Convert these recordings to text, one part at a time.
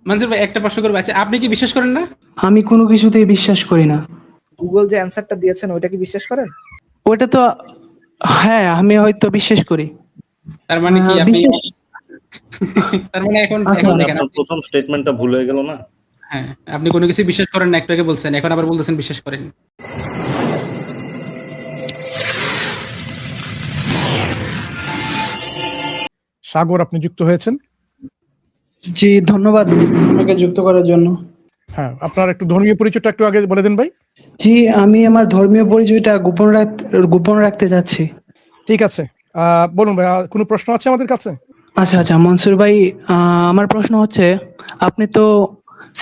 মনসুর ভাই একটা প্রশ্ন করবো, আচ্ছা আপনি কি বিশ্বাস করেন না? আমি কোনো কিছুতেই বিশ্বাস করি না। গুগল যে অ্যান্সারটা দিয়েছেন ওইটা কি বিশ্বাস করেন? ওটা তো হ্যাঁ, আমি হয়তো বিশ্বাস করি। তার মানে কি আপনি বিশ্বাস তার মানে এখন আচ্ছা, এখন মানে দেখেন আপনার প্রথম স্টেটমেন্টটা ভুল হয়ে গেল না? হ্যাঁ, আপনি কোনো কিছু বিশ্বাস করেন না, একটু আগে বলছেন, এখন আবার বলতেছেন বিশ্বাস করেন। সাগর, আপনি যুক্ত হয়েছেন। জি, ধন্যবাদ আমাকে যুক্ত করার জন্য। হ্যাঁ, আপনার একটু ধর্মীয় পরিচয়টা একটু আগে বলে দেন ভাই। জি, আমি আমার ধর্মীয় পরিচয়টা গোপন রাখতে চাচ্ছি। ঠিক আছে, বলুন ভাই, কোনো প্রশ্ন আছে আমাদের কাছে? আচ্ছা আচ্ছা, মনসুর ভাই, আমার প্রশ্ন হচ্ছে, আপনি তো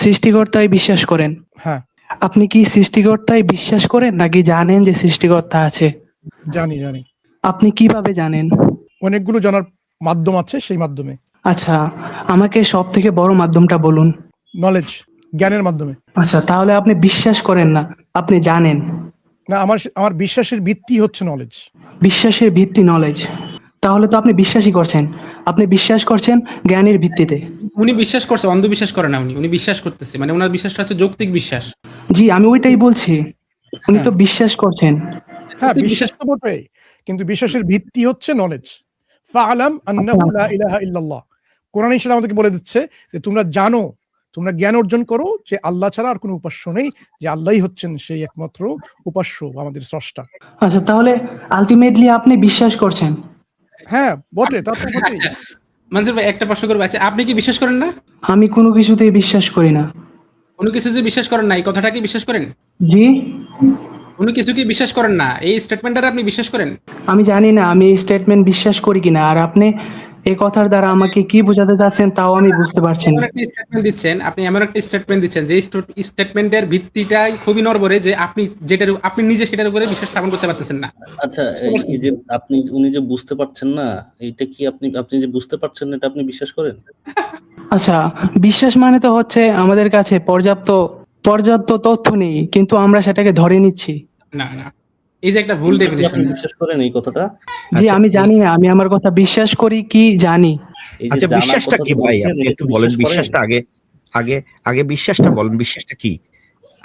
সৃষ্টিকর্তায় বিশ্বাস করেন। হ্যাঁ, আপনি কি সৃষ্টিকর্তায় বিশ্বাস করেন নাকি জানেন যে সৃষ্টিকর্তা আছে? জানি জানি। আপনি কিভাবে জানেন? অনেকগুলো জানার মাধ্যম আছে, সেই মাধ্যমে। আচ্ছা, আমাকে সব থেকে বড় মাধ্যমটা বলুন। নলেজ, জ্ঞানের মাধ্যমে। আচ্ছা, তাহলে আপনি বিশ্বাস করেন না, আপনি জানেন। না, আমার বিশ্বাসের ভিত্তি হচ্ছে নলেজ। বিশ্বাসের ভিত্তি নলেজ। তাহলে তো আপনি বিশ্বাসই করছেন। আপনি বিশ্বাস করছেন জ্ঞানের ভিত্তিতে। উনি বিশ্বাস করছে, অন্ধবিশ্বাস করে না, উনি বিশ্বাস করতেছে, মানে ওনার বিশ্বাসটা হচ্ছে যৌক্তিক বিশ্বাস। জি, আমি ওইটাই বলছি। উনি তো হ্যাঁ বিশ্বাস করছেন। হ্যাঁ, যৌক্তিক বিশ্বাস তো বটেই, কিন্তু বিশ্বাসের ভিত্তি হচ্ছে নলেজ। ফাআলাম আন্নাহু লা ইলাহা ইল্লাল্লাহ। কোরআন সেটা আমাদেরকে বলে দিচ্ছে যে তোমরা জানো, তোমরা জ্ঞান অর্জন করো যে আল্লাহ ছাড়া আর কোনো উপাস্য নেই, যে আল্লাহই হচ্ছেন সেই একমাত্র উপাস্য, আমাদের স্রষ্টা। আচ্ছা, তাহলে আলটিমেটলি আপনি বিশ্বাস করছেন। হ্যাঁ বটে, তা তো বটেই। আচ্ছা, মনসুর ভাই একটা প্রশ্ন করবো, আচ্ছা আপনি কি বিশ্বাস করেন না? আমি কোনো কিছুতেই বিশ্বাস করি না। কোনো কিছু যে বিশ্বাস করেন না, এই কথাটা কি বিশ্বাস করেন? জি, কোনো কিছু কি বিশ্বাস করেন না, এই স্টেটমেন্টটা আপনি বিশ্বাস করেন? আমি জানি না আমি এই স্টেটমেন্ট বিশ্বাস করি কিনা, আর আপনি এই কথার দ্বারা আমাকে কি বোঝাতে চাচ্ছেন তাও আমি বুঝতে পারছি এমন না। একটা স্টেটমেন্ট দিচ্ছেন, আপনি এমন একটা স্টেটমেন্ট দিচ্ছেন যে স্টেটমেন্টের ভিত্তিটাই খুবই নড়বড়ে, যে আপনি নিজে সেটার উপরে বিশ্বাস স্থাপন করতে পারতেছেন না। আচ্ছা, বুঝতে পারছেন? এই যে উনি যে বুঝতে পারছেন না, এইটা কি আপনি যে বুঝতে পারছেন না, এটা আপনি বিশ্বাস করেন? আচ্ছা, বিশ্বাস মানে তো হচ্ছে আমাদের কাছে পর্যাপ্ত তথ্য নেই, কিন্তু আমরা সেটাকে ধরে নিচ্ছি। না না, এই যে একটা ভুল এইটা কি ডেফিনেশন। আপনি বিশ্বাস করেন এই কথাটা? জি, আচ্ছা আমি জানি না আমি আমার কথা বিশ্বাস করি কি জানি। এই যে আচ্ছা, জানার বিশ্বাসটা কথা কি যে ভাই? বলছেন, আপনি এটা একটু কি বলেন বিশ্বাস করেন? বিশ্বাসটা আগে আগে আগে বিশ্বাসটা বলেন, বিশ্বাসটা কি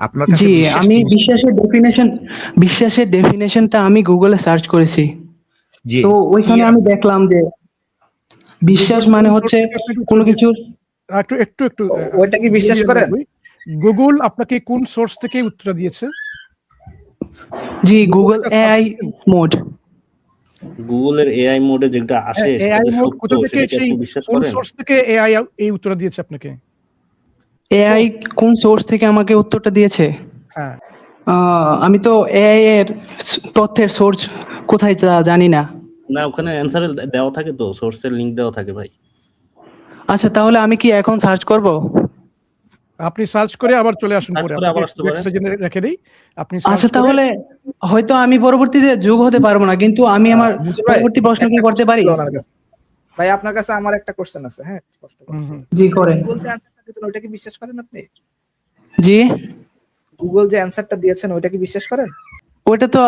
আপনার কাছে? জি, বিশ্বাস আমি জিনিসটা কি? বিশ্বাসের ডেফিনেশনটা আমি গুগলে সার্চ করেছি। জি, তো কি ওইখানে আমি দেখলাম যে বিশ্বাস গুগল মানে কোন হচ্ছে source থেকে আপনাকে উত্তর কোনো দিয়েছে? কিছুর। একটু একটু একটু ওইটা কি বিশ্বাস করেন? গুগল আপনাকে কোন সোর্স থেকে উত্তর দিয়েছে? জি, গুগল Google-টা এআই search করেছেন? মোড। গুগলের এআই মোডে যেটা আসে সেটা এআই যে মোড সত্য, কোথা থেকে, সেটা কি সেই আপনি বিশ্বাস কোন করেন? সোর্স থেকে এআই এই উত্তর দিয়েছে আপনাকে? এআই কোন সোর্স থেকে আমাকে উত্তরটা দিয়েছে? হ্যাঁ, আমি তো এআই এর তথ্যের সোর্স কোথায় জানি না। না, ওখানে অ্যান্সারে দেওয়া থাকে, তো সোর্সের লিংক দেওয়া থাকে ভাই। আচ্ছা, তাহলে আমি কি এখন সার্চ করব? আপনি সার্চ করে আবার চলে আসুন সার্চ পরে, করে আবার আসতে পারেন। আপনাকে রেখে দেই। আপনি সার্চ আচ্ছা, করে তাহলে হয়তো আমি পরবর্তীতে যোগ হতে পারবো না, কিন্তু আমি আমার মনসুর ভাই, পরবর্তী প্রশ্ন কি একটা করতে question পারি? ছিল ওনার কাছে। ভাই আপনার কাছে আমার একটা কোশ্চেন আছে, হ্যাঁ স্পষ্ট করে। হুম, হুম। জি, করেন। গুগল যে অ্যান্সারটা দিয়েছেন ওইটা কি বিশ্বাস করেন আপনি? জি, গুগল যে অ্যান্সারটা দিয়েছেন ওইটা কি বিশ্বাস করেন? ওটা তো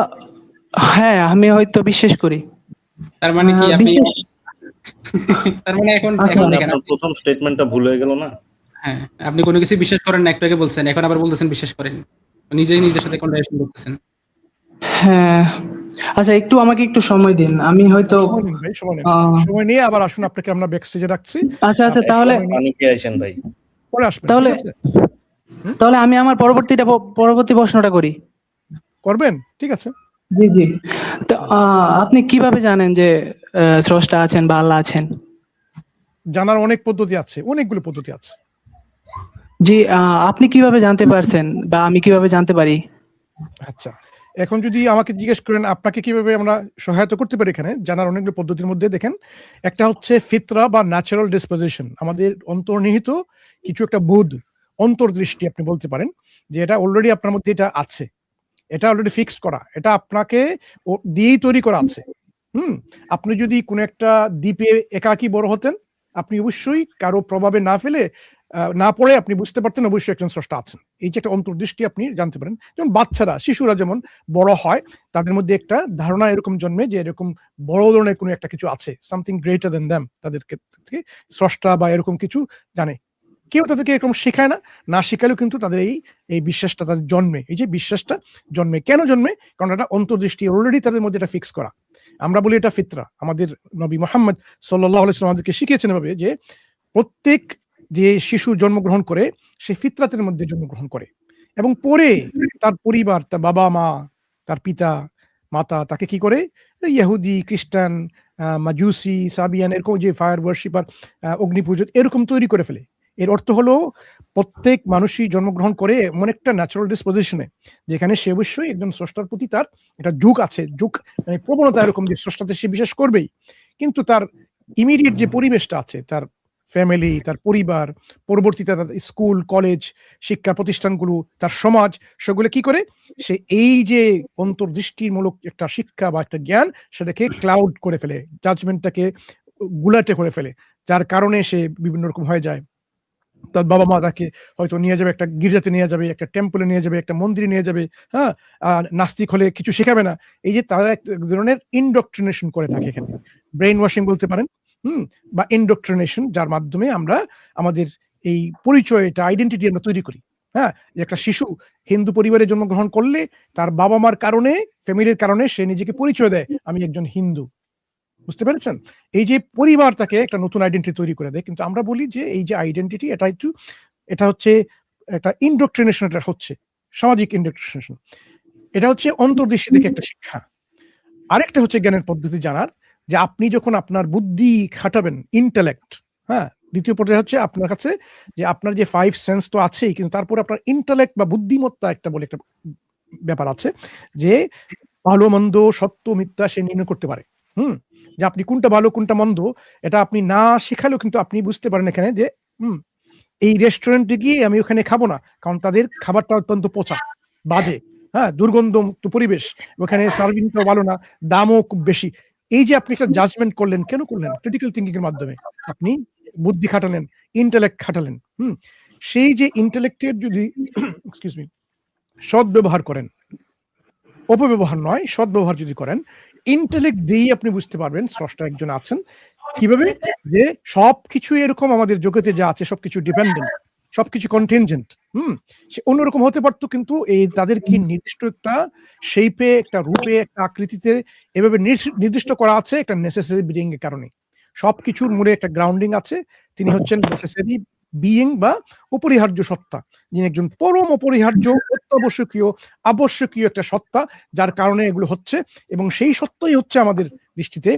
হ্যাঁ, আমি হয়তো বিশ্বাস করি। তার মানে কি আপনি বিশ্বাস তার মানে এখন আচ্ছা, দেখেন আপনার প্রথম স্টেটমেন্টটা ভুল হয়ে গেল না? হ্যাঁ, আপনি কোনো কিছু বিশ্বাস করেন না, একটু আগে বলছেন, এখন আবার বলতেছেন বিশ্বাস করেন। নিজেই নিজের সাথে কন্ট্রাডিকশন করতেছেন। হ্যাঁ। আচ্ছা, আমাকে একটু সময় দিন, আমি হয়তো সময় নিন ভাই, সময় নিন। আহ, সময় নিয়ে আবার আসুন, আপনাকে আমরা ব্যাক স্টেজে রাখছি। আচ্ছা আচ্ছা, আপনি তাহলে সময় নিয়ে পানি খেয়ে আসেন ভাই। পরে আসবেন, তাহলে ঠিক আছে? তাহলে আমি আমার পরবর্তী প্রশ্নটা করি। করবেন, ঠিক আছে। জি জি। তো আপনি কিভাবে জানেন যে স্রষ্টা আছেন বা আল্লাহ আছেন? জানার অনেক পদ্ধতি আছে, অনেকগুলো পদ্ধতি আছে। জি, আপনি কিভাবে জানতে পারছেন বা আমি কিভাবে জানতে পারি? আচ্ছা, এখন যদি আমাকে জিজ্ঞেস করেন আপনাকে কিভাবে আমরা সহায়তা করতে পারি, এখানে জানার অনেকগুলো পদ্ধতির মধ্যে দেখেন, একটা হচ্ছে ফিতরা বা ন্যাচারাল ডিসপোজিশন, আমাদের অন্তর্নিহিত কিছু একটা বোধ, অন্তর্দৃষ্টি আপনি বলতে পারেন, যে এটা অলরেডি আপনার মধ্যে এটা আছে, এটা অলরেডি ফিক্সড করা, এটা আপনাকে দিয়েই তৈরি করা আছে। আপনি যদি কোনো একটা দ্বীপে একাকী বড় হতেন, আপনি অবশ্যই কারো প্রভাবে না পড়ে আপনি বুঝতে পারতেন অবশ্যই একজন স্রষ্টা আছেন। এই যে একটা অন্তর্দৃষ্টি আপনি জানতে পারেন। যেমন শিশুরা যেমন বড় হয়, তাদের মধ্যে একটা ধারণা এরকম জন্মে যে এরকম বড় ধরনের কোনো একটা কিছু আছে, সামথিং গ্রেটার দ্যান দ্যাম, তাদেরকে স্রষ্টা বা এরকম কিছু জানে। কেউ তাদেরকে এরকম শেখায় না, না শেখালেও কিন্তু তাদের এই বিশ্বাসটা তাদের জন্মে। এই যে বিশ্বাসটা জন্মে, কেন জন্মে? কারণ এটা অন্তর্দৃষ্টি অলরেডি তাদের মধ্যে এটা ফিক্স করা। আমরা বলি এটা ফিতরা। আমাদের নবী মুহাম্মদ সাল্লাল্লাহু আলাইহি ওয়াসাল্লাম আমাদেরকে শিখিয়েছেন এভাবে যে প্রত্যেক যে শিশু জন্মগ্রহণ করে সে ফিতরাতের মধ্যে জন্মগ্রহণ করে, এবং পরে তার পরিবার, তার বাবা মা, তার পিতা মাতা তাকে কি করে, ইহুদি, খ্রিস্টান, মাজুসি, সাবিয়ান, এরকম যে ফায়ার ওয়ার্শিপার, অগ্নি পূজক এরকম তৈরি করে ফেলে। এর অর্থ হলো প্রত্যেক মানুষই জন্মগ্রহণ করে এমন একটা ন্যাচারাল ডিসপোজিশনে যেখানে সে অবশ্যই একজন স্রষ্টার প্রতি তার একটা ঝুঁক আছে, ঝুঁক মানে প্রবণতা এরকম যে স্রষ্টাতে সে বিশ্বাস করবেই, কিন্তু তার ইমিডিয়েট যে পরিবেশটা আছে, তার ফ্যামিলি, তার পরিবার, পরবর্তীতে তার স্কুল কলেজ শিক্ষা প্রতিষ্ঠানগুলো, তার সমাজ, সেগুলো কি করে সে এই যে অন্তর্দৃষ্টিমূলক একটা শিক্ষা বা একটা জ্ঞান সেটাকে ক্লাউড করে ফেলে, জাজমেন্টটাকে গুলাটে করে ফেলে, যার কারণে সে বিভিন্ন রকম হয়ে যায়। তার বাবা মা তাকে হয়তো নিয়ে যাবে একটা গির্জাতে, নিয়ে যাবে একটা টেম্পলে, নিয়ে যাবে একটা মন্দিরে, নিয়ে যাবে, হ্যাঁ, নাস্তিক হলে কিছু শেখাবে না। এই যে তারা এক ধরনের ইনডক্ট্রিনেশন করে থাকে, এখানে ব্রেইন ওয়াশিং বলতে পারেন, বা ইনডক্ট্রিনেশন, যার মাধ্যমে আমরা আমাদের এই পরিচয়, এটা আইডেন্টিটি আমরা তৈরি করি। হ্যাঁ, একটা শিশু হিন্দু পরিবারে জন্মগ্রহণ করলে তার বাবা মার কারণে, ফ্যামিলির কারণে সে নিজেকে পরিচয় দেয়, আমি একজন হিন্দু। বুঝতে পেরেছেন? এই যে পরিবার তাকে একটা নতুন আইডেন্টিটি তৈরি করে দেয়, কিন্তু আমরা বলি যে এই যে আইডেন্টিটি এটা হচ্ছে একটা ইনডক্ট্রিনেশন, এটা হচ্ছে সামাজিক ইনডক্ট্রিনেশন, এটা হচ্ছে অন্তর্দৃষ্টি থেকে একটা শিক্ষা। আরেকটা হচ্ছে জ্ঞানের পদ্ধতি জানার, যে আপনি যখন আপনার বুদ্ধি খাটাবেন, ইন্টেলেক্ট, হ্যাঁ, দ্বিতীয় পর্যায়ে হচ্ছে আপনার কাছে যে আপনার যে 5 সেন্স তো আছেই, কিন্তু তারপরে আপনার ইন্টেলেক্ট বা বুদ্ধিমত্তা একটা বলে একটা ব্যাপার আছে, যে ভালো মন্দ, সত্য মিথ্যা সে নির্ণয় করতে পারে। যে আপনি কোনটা ভালো কোনটা মন্দ এটা আপনি না শেখালেও কিন্তু আপনি বুঝতে পারেন এখানে যে এই রেস্টুরেন্টে গিয়ে আমি ওখানে খাবো না, কারণ তাদের খাবারটা অত্যন্ত পচা, বাজে, হ্যাঁ, দুর্গন্ধমুক্ত পরিবেশ, ওখানে সার্ভিংটাও ভালো না, দামও খুব বেশি। এই যে আপনি একটা জাজমেন্ট করলেন, কেন করলেন? ক্রিটিক্যাল থিঙ্কিং এর মাধ্যমে আপনি বুদ্ধি খাটালেন, ইন্টেলেক্ট খাটালেন। সেই যে ইন্টেলেক্টের যদি এক্সকিউজ মি সৎ ব্যবহার করেন, অপব্যবহার নয়, সৎ ব্যবহার যদি করেন, ইন্টেলেক্ট দিয়েই আপনি বুঝতে পারবেন স্রষ্টা একজন আছেন। কিভাবে? যে সবকিছু এরকম আমাদের জগতে যা আছে সবকিছু ডিপেন্ডেন্ট, সবকিছু কন্টিনজেন্ট। সে অন্যরকম হতে পারতো, কিন্তু এই তাদের কি নির্দিষ্ট একটা শেপে, একটা রূপে, একটা আকৃতিতে এভাবে নির্দিষ্ট করা আছে একটা নেসেসারি বিইং এর কারণে। সবকিছুর মূলে একটা গ্রাউন্ডিং আছে, তিনি হচ্ছেন নেসেসারি বিইং বা অপরিহার্য সত্তা, যিনি একজন পরম অপরিহার্য, অত্যাবশ্যকীয়, আবশ্যকীয় একটা সত্তা, যার কারণে এগুলো হচ্ছে, এবং সেই সত্যই হচ্ছে আমাদের দৃষ্টিতে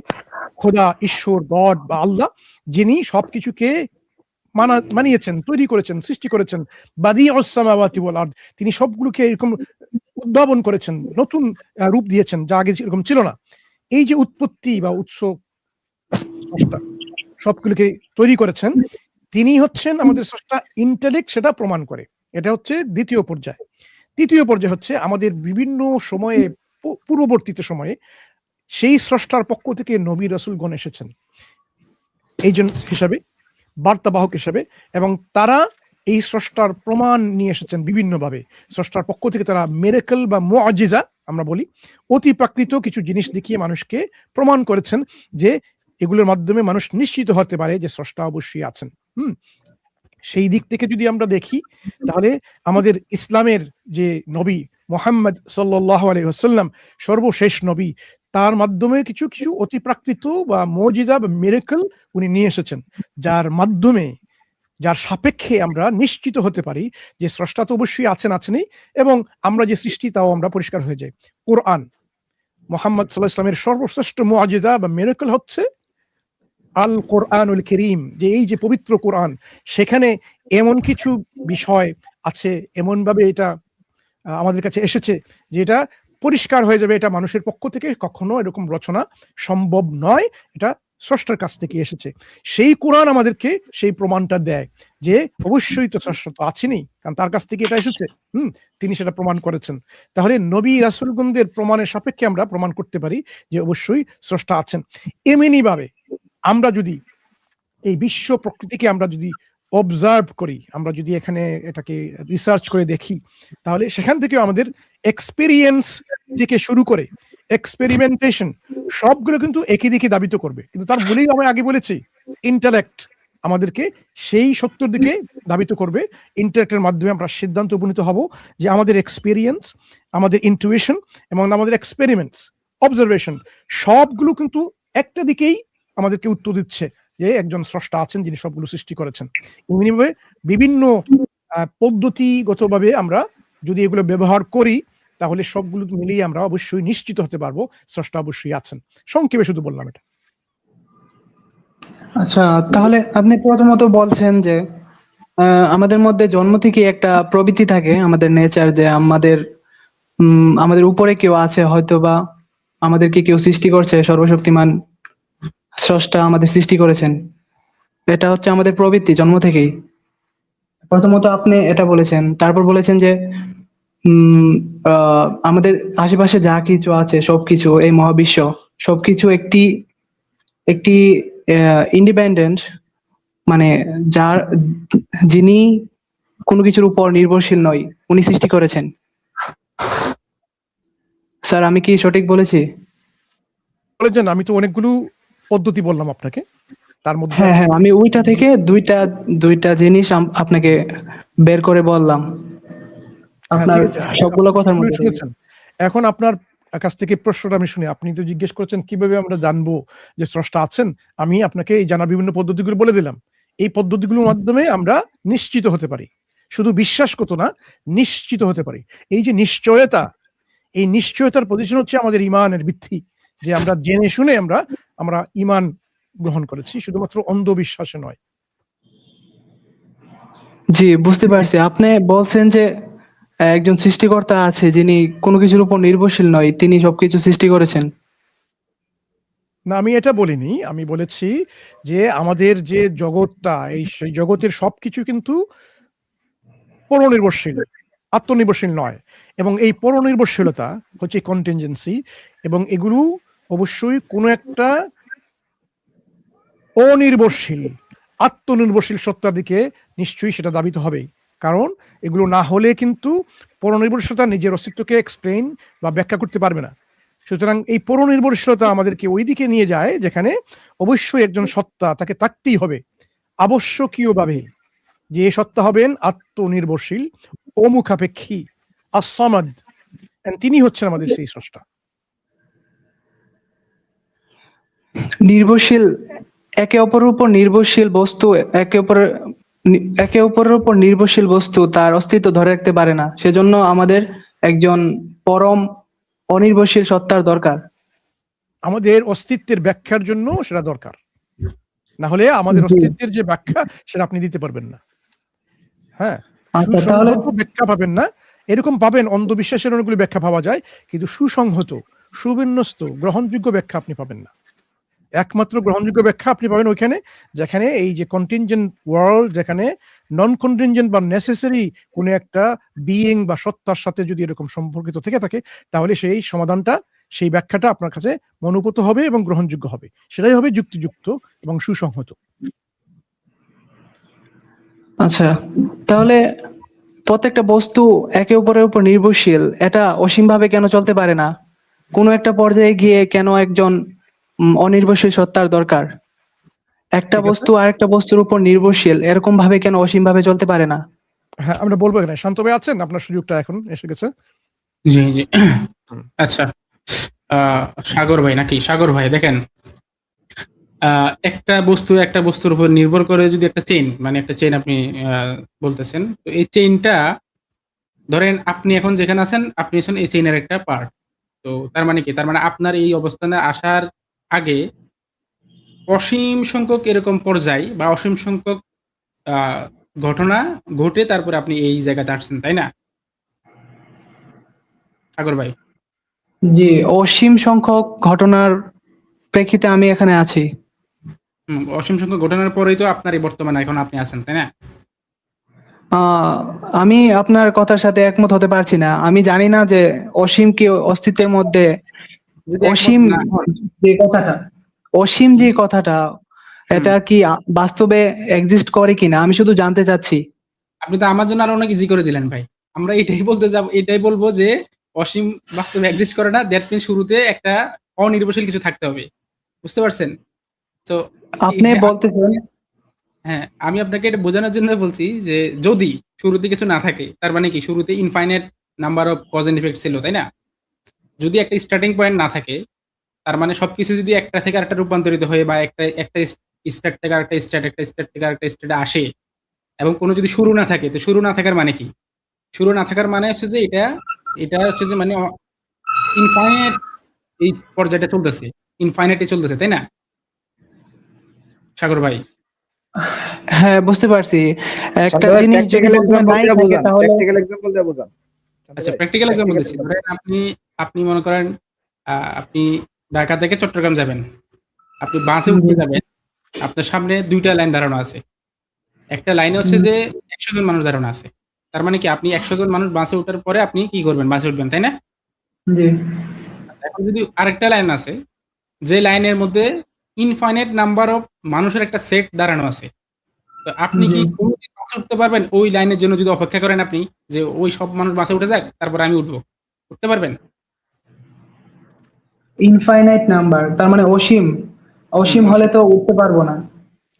খোদা, ঈশ্বর, গড বা আল্লাহ, যিনি সবকিছুকে মানিয়েছেন, তৈরি করেছেন, সৃষ্টি করেছেন। বাদিউস সামাওয়াতি ওয়াল আরদ, তিনি সবগুলোকে এরকম উদ্ভাবন করেছেন, নতুন রূপ দিয়েছেন, যা আগে এরকম ছিল না। এই যে উৎপত্তি বা উৎস, স্রষ্টা সবগুলোকে তৈরি করেছেন, তিনি হচ্ছেন আমাদের স্রষ্টা। ইন্টেলেক্ট সেটা প্রমাণ করে। এটা হচ্ছে দ্বিতীয় পর্যায়। তৃতীয় পর্যায়ে হচ্ছে আমাদের বিভিন্ন সময়ে, পূর্ববর্তীতে সময়ে সেই স্রষ্টার পক্ষ থেকে নবী রাসূলগণ এসেছেন এজেন্ট হিসাবে, বার্তাবাহক হিসাবে, এবং তারা এই স্রষ্টার প্রমাণ নিয়ে এসেছেন বিভিন্নভাবে। স্রষ্টার পক্ষ থেকে তারা মিরাকল বা মুআজিজা আমরা বলি, অতি প্রাকৃত কিছু জিনিস দেখিয়ে মানুষকে প্রমাণ করেছেন, যে এগুলোর মাধ্যমে মানুষ নিশ্চিত হতে পারে যে স্রষ্টা অবশ্যই আছেন। সেই দিক থেকে যদি আমরা দেখি, তাহলে আমাদের ইসলামের যে নবী মুহাম্মদ সাল্লাল্লাহু আলাইহি ওয়াসাল্লাম সর্বশেষ নবী, তার মাধ্যমে কিছু কিছু অতি প্রাকৃত বা মুজিজা বা মিরাকল উনি নিয়ে এসেছেন, যার মাধ্যমে, যার সাপেক্ষে আমরা নিশ্চিত হতে পারি যে স্রষ্টা তো অবশ্যই আছেনই, এবং আমরা যে সৃষ্টি তাও আমরা পরিষ্কার হয়ে যায়। কোরআন, মুহাম্মদ সাল্লাল্লাহু আলাইহি ওয়াসাল্লামের সর্বশ্রেষ্ঠ মুজিজা বা মিরাকল হচ্ছে আল কোরআনুল কারীম, যে এই যে পবিত্র কোরআন, সেখানে এমন কিছু বিষয় আছে, এমন ভাবে এটা আমাদের কাছে এসেছে যে এটা পরিষ্কার হয়ে যাবে, এটা মানুষের পক্ষ থেকে কখনো এরকম রচনা সম্ভব নয়, এটা স্রষ্টার কাছ থেকে এসেছে। সেই কোরআন আমাদেরকে সেই প্রমাণটা দেয় যে অবশ্যই তো স্রষ্টা তো আছেনই, কারণ তার কাছ থেকে এটা এসেছে, তিনি সেটা প্রমাণ করেছেন। তাহলে নবী রাসূলগণদের প্রমাণের সাপেক্ষে আমরা প্রমাণ করতে পারি যে অবশ্যই স্রষ্টা আছেন। এমনি ভাবে আমরা যদি এই বিশ্ব প্রকৃতিকে আমরা যদি অবজার্ভ করি, আমরা যদি এখানে এটাকে রিসার্চ করে দেখি, তাহলে সেখান থেকে আমাদের এক্সপেরিয়েন্স থেকে শুরু করে এক্সপেরিমেন্টেশন সবগুলো কিন্তু একই দিকে দাবিত করবে। কিন্তু তার বলেই আমি আগে বলেছি, ইন্টেলেক্ট, আমাদেরকে সেই সত্যের দিকে ধাবিত করবে। ইন্টারেক্টের মাধ্যমে আমরা সিদ্ধান্ত উপনীত হব যে আমাদের এক্সপেরিয়েন্স, আমাদের ইন্টুইশন এবং আমাদের এক্সপেরিমেন্টস, অবজারভেশন সবগুলো কিন্তু একটা দিকেই আমাদেরকে উত্তর দিচ্ছে যে একজন স্রষ্টা আছেন যিনি সবগুলো সৃষ্টি করেছেন। এমনিভাবে বিভিন্ন পদ্ধতিগতভাবে আমরা যদি এগুলো ব্যবহার করি তাহলে সবগুলো মিলিয়ে আমরা অবশ্যই নিশ্চিত হতে পারবো স্রষ্টা অবশ্যই আছেন। সংক্ষেপে শুধু বললাম এটা। আচ্ছা, তাহলে আপনি প্রথমত বলছেন যে আমাদের মধ্যে জন্ম থেকে একটা প্রবৃত্তি থাকে, আমাদের নেচার, যে আমাদের উপরে কেউ আছে, হয়তো বা আমাদেরকে কেউ সৃষ্টি করছে, সর্বশক্তিমান স্রষ্টা আমাদের সৃষ্টি করেছেন। এটা হচ্ছে আমাদের প্রবৃত্তি জন্ম থেকেই। প্রথমত আপনি এটা বলেছেন, তারপর বলেছেন যে আমাদের আশেপাশে যা কিছু আছে সবকিছু, এই মহাবিশ্ব সবকিছু একটি একটি ইন্ডিপেন্ডেন্ট, মানে যিনি কোনো কিছুর উপর নির্ভরশীল নয়, উনি সৃষ্টি করেছেন। স্যার, আমি কি সঠিক বলেছি? বলেছেন, আমি তো অনেকগুলো পদ্ধতি বললাম আপনাকে, তার মধ্যে হ্যাঁ হ্যাঁ, আমি ওইটা থেকে দুইটা জিনিস আপনাকে বের করে বললাম আপনার ঠিক আছে, সবগুলো কথার মধ্যে থেকে। শুনেছেন। এখন আপনার কাছ থেকে প্রশ্নটা আমি শুনি। আপনি তো জিজ্ঞেস করেছেন কিভাবে আমরা জানবো যে স্রষ্টা আছেন। আমি আপনাকে এই জানা বিভিন্ন পদ্ধতিগুলো বলে দিলাম। এই পদ্ধতিগুলোর মাধ্যমে আমরা নিশ্চিত হতে পারি, শুধু বিশ্বাস করতো না, নিশ্চিত হতে পারি। এই যে নিশ্চয়তা, এই নিশ্চয়তার পজিশন হচ্ছে আমাদের ইমানের ভিত্তি, যে আমরা জেনে শুনে আমরা ইমান গ্রহণ করেছি, শুধুমাত্র অন্ধবিশ্বাসে নয়। জি, বুঝতে পারছি। আপনি বলছেন যে একজন সৃষ্টিকর্তা আছে যিনি কোনো কিছুর উপর নির্ভরশীল নয়, তিনি সবকিছু সৃষ্টি করেছেন। না, আমি এটা বলিনি। আমি বলেছি যে আমাদের যে জগৎটা, সেই জগতের সবকিছু কিন্তু পরনির্ভরশীল, আত্মনির্ভরশীল নয়। এবং এই পরনির্ভরশীলতা হচ্ছে কন্টিনজেন্সি, এবং এগুলো অবশ্যই কোনো একটা অনির্ভরশীল, আত্মনির্ভরশীল সত্তার দিকে নিশ্চয়ই সেটা দাবিত হবেই। কারণ এগুলো না হলে কিন্তু পরনির্ভরশীলতা নিজের অস্তিত্বকে এক্সপ্লেইন বা ব্যাখ্যা করতে পারবে না। সুতরাং এই পরনির্ভরশীলতা আমাদেরকে ওই দিকে নিয়ে যায় যেখানে অবশ্যই একজন সত্তা, তাকে থাকতেই হবে আবশ্যকীয়ভাবে, যে সত্তা হবেন আত্মনির্ভরশীল, অমুখাপেক্ষী, আস-সামাদ, তিনি হচ্ছেন আমাদের সেই স্রষ্টা। নির্ভরশীল, একে অপরের উপর নির্ভরশীল বস্তু, একে অপরের উপর নির্ভরশীল বস্তু তার অস্তিত্ব ধরে রাখতে পারে না। সেজন্য আমাদের একজন পরম অনির্ভরশীল সত্তার দরকার। আমাদের অস্তিত্বের ব্যাখ্যার জন্য সেটা দরকার, না হলে আমাদের অস্তিত্বের যে ব্যাখ্যা সেটা আপনি দিতে পারবেন না। হ্যাঁ, তাহলে সুসংহত ব্যাখ্যা পাবেন না। এরকম পাবেন, অন্ধবিশ্বাসের অনেকগুলো ব্যাখ্যা পাওয়া যায়, কিন্তু সুসংহত, সুবিন্যস্ত, গ্রহণযোগ্য ব্যাখ্যা আপনি পাবেন না। একমাত্র গ্রহণযোগ্য ব্যাখ্যা আপনি পাবেন ওইখানে যেখানে এই যে কন্টিনজেন্ট ওয়ার্ল্ড, যেখানে নন কন্টিনজেন্ট বা নেসেসারি কোন একটা বিইং বা সত্তার সাথে যদি এরকম সম্পর্কিত থেকে থাকে, তাহলে সেই সমাধানটা, সেই ব্যাখ্যাটা আপনার কাছে মনোপুত হবে এবং গ্রহণযোগ্য হবে। সেটাই হবে যুক্তিযুক্ত এবং সুসংহত। আচ্ছা, তাহলে প্রত্যেকটা বস্তু একে অপরের উপর নির্ভরশীল, এটা অসীমভাবে কেন চলতে পারে না? কোনো একটা পর্যায়ে গিয়ে কেন একজন অনির্ভরশীল সত্তার দরকার? একটা বস্তু আরেকটা বস্তুর উপর নির্ভরশীল, এরকম ভাবে কেন অসীম ভাবে চলতে পারে না? হ্যাঁ, আমরা বলবো এখানে। শান্ত ভাই আছেন? আপনার সুযোগটা এখন এসে গেছে। জি জি। আচ্ছা, সাগর ভাই নাকি? সাগর ভাই, দেখেন, একটা বস্তুর উপর নির্ভর করে যদি একটা চেইন, মানে একটা চেইন আপনি বলতেছেন, তো এই চেইনটা ধরেন আপনি এখন যেখানে আছেন, আপনি আছেন এই চেইনের একটা পার্ট। তো তার মানে কি? তার মানে আপনার এই অবস্থানে আসার আগে অসীম সংখ্যক এরকম পর্যায় বা অসীম সংখ্যক ঘটনা ঘটে তারপরে আপনি এই জায়গাতে আসছেন, তাই না সাগর ভাই? জি, অসীম সংখ্যক ঘটনার প্রেক্ষিতে আমি এখানে আছি। অসীম সংখ্যক ঘটনার পরেই তো আপনার এই বর্তমানে এখন আপনি আছেন, তাই না? আমি আপনার কথার সাথে একমত হতে পারছি না। আমি জানি না যে অসীম কি অস্তিত্বের মধ্যে, যদি একমত অসীম না হন, যে কথাটা এটা কি বাস্তবে এক্সিস্ট করে কিনা, আমি শুধু জানতে চাচ্ছি। আপনি তো আমার জন্য আরো অনেক ইজি করে দিলেন ভাই। আমরা এটাই বলবো যে অসীম বাস্তবে এক্সিস্ট করে না, দ্যাট মিন্স শুরুতে একটা অনির্ভরশীল কিছু থাকতে হবে। বুঝতে পারছেন? তো আপনি বলতেছেন হ্যাঁ, আমি আপনাকে এটা বোঝানোর জন্য বলছি যে যদি শুরুতে কিছু না থাকে, তার মানে কি শুরুতে infinite number of cause and effect ছিল, তাই না? যদি একটা স্টার্টিং পয়েন্ট না থাকে, তার মানে সবকিছু যদি একটা থেকে আরেকটা রূপান্তরিত হয়ে বা একটা স্টেট থেকে আরেকটা স্টেট, একটা স্টেট থেকে আরেকটা স্টেটে আসে এবং কোনো যদি শুরু না থাকে, তো শুরু না থাকার মানে কি? শুরু না থাকার মানে হচ্ছে যে এটা হচ্ছে যে মানে ইনফাইনাইট এই পর্যায়টা চলতেছে। ইনফাইনাইটই চলতেছে, তাই না? সাগর ভাই। হ্যাঁ, বুঝতে পারছি। একটা শান্ত ভাই জিনিস যদি প্র্যাকটিক্যাল প্রথমে এক্সাম্পল নাই দিয়ে থাকে বোঝান, তাহলে প্র্যাকটিক্যাল এক্সাম্পল দিয়ে বোঝান। শান্ত আচ্ছা, ভাই প্র্যাকটিক্যাল এক্সাম্পল প্র্যাকটিক্যাল দিচ্ছি। এক্সাম্পল। ধরেন আপনি মনে করেন আপনি ঢাকা থেকে চট্টগ্রাম যাবেন। আপনি বাসে উঠতে যাবেন। আপনার সামনে ২ টা লাইন দাঁড়ানো আছে। একটা লাইনে হচ্ছে যে ১০০ জন মানুষ দাঁড়ানো আছে। তার মানে কি আপনি ১০০ জন মানুষ বাসে ওঠার পরে আপনি কি করবেন? বাসে উঠবেন, তাই না? জি আচ্ছা, এখন যদি আরেকটা লাইন আছে, যে লাইনের মধ্যে ইনফাইনাইট নাম্বার অফ মানুষের একটা সেট দাঁড়ানো আছে। তো আপনি জি কি কোনদিন বাসে উঠতে পারবেন? ওই লাইনের জন্য যদি অপেক্ষা করেন আপনি যে ওই সব মানুষ বাসে উঠে যাক, তারপরে আমি উঠবো। উঠতে পারবেন? ইনফাইনাইট নাম্বার, তার মানে অসীম। অসীম হলে অবশ্যই তো উঠতে পারবো না।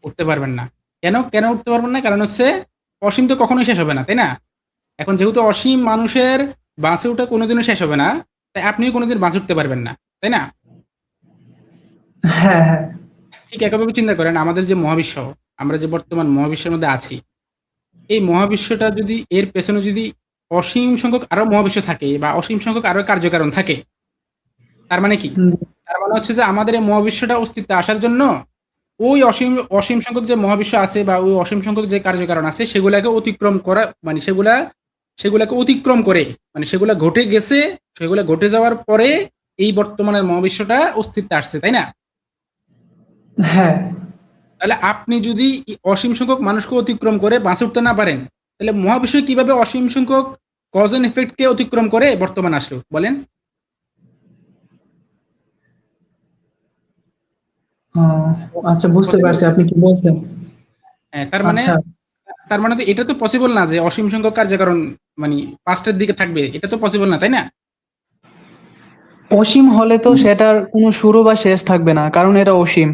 উঠতে পারবেন না। কেন উঠতে পারবেন না? কারণ হচ্ছে অসীম তো কখনোই শেষ হবে না, তাই না? এখন যেহেতু অসীম মানুষের বাসে ওঠা কোনোদিনও শেষ হবে না, তাই আপনিও কোনোদিন বাসে উঠতে পারবেন না, তাই না? হ্যাঁ, হ্যাঁ। ঠিক একইভাবে চিন্তা করেন আমাদের যে মহাবিশ্ব, আমরা যে বর্তমান মহাবিশ্বের মধ্যে আছি, এই মহাবিশ্বটা যদি এর পেছনে যদি অসীম সংখ্যক আরো মহাবিশ্ব থাকে বা অসীম সংখ্যক আরো কার্যকারণ থাকে, তার মানে কি? হুম, তার মানে হচ্ছে যে আমাদের এই মহাবিশ্বটা অস্তিত্বে আসার জন্য ওই অসীম সংখ্যক যে মহাবিশ্ব আছে বা ওই অসীম সংখ্যক যে কার্যকারণ আছে সেগুলাকে অতিক্রম করা মানে সেগুলাকে অতিক্রম করে মানে সেগুলা ঘটে গেছে, সেগুলা ঘটে যাওয়ার পরে এই বর্তমানের মহাবিশ্বটা অস্তিত্বে আসছে, তাই না? হ্যাঁ। তাহলে আপনি যদি অসীম সংখ্যক মানুষকে অতিক্রম করে বাঁচে উঠতে না পারেন, তাহলে মহাবিশ্ব কিভাবে অসীম সংখ্যক কজ এন্ড ইফেক্টকে অতিক্রম করে বর্তমান আসলো বলেন? ও, আচ্ছা, বুঝতে পসিবল? পারছি আপনি কি বলছেন। হ্যাঁ, আচ্ছা, তার মানে তো এটা তো পসিবল না যে অসীম সংখ্যক কার্যকারণ মানে পাস্টের দিকে থাকবে। এটা তো পসিবল না, তাই না? অসীম হলে তো সেটার কোনো শুরু বা শেষ থাকবে না, কারণ এটা অসীম।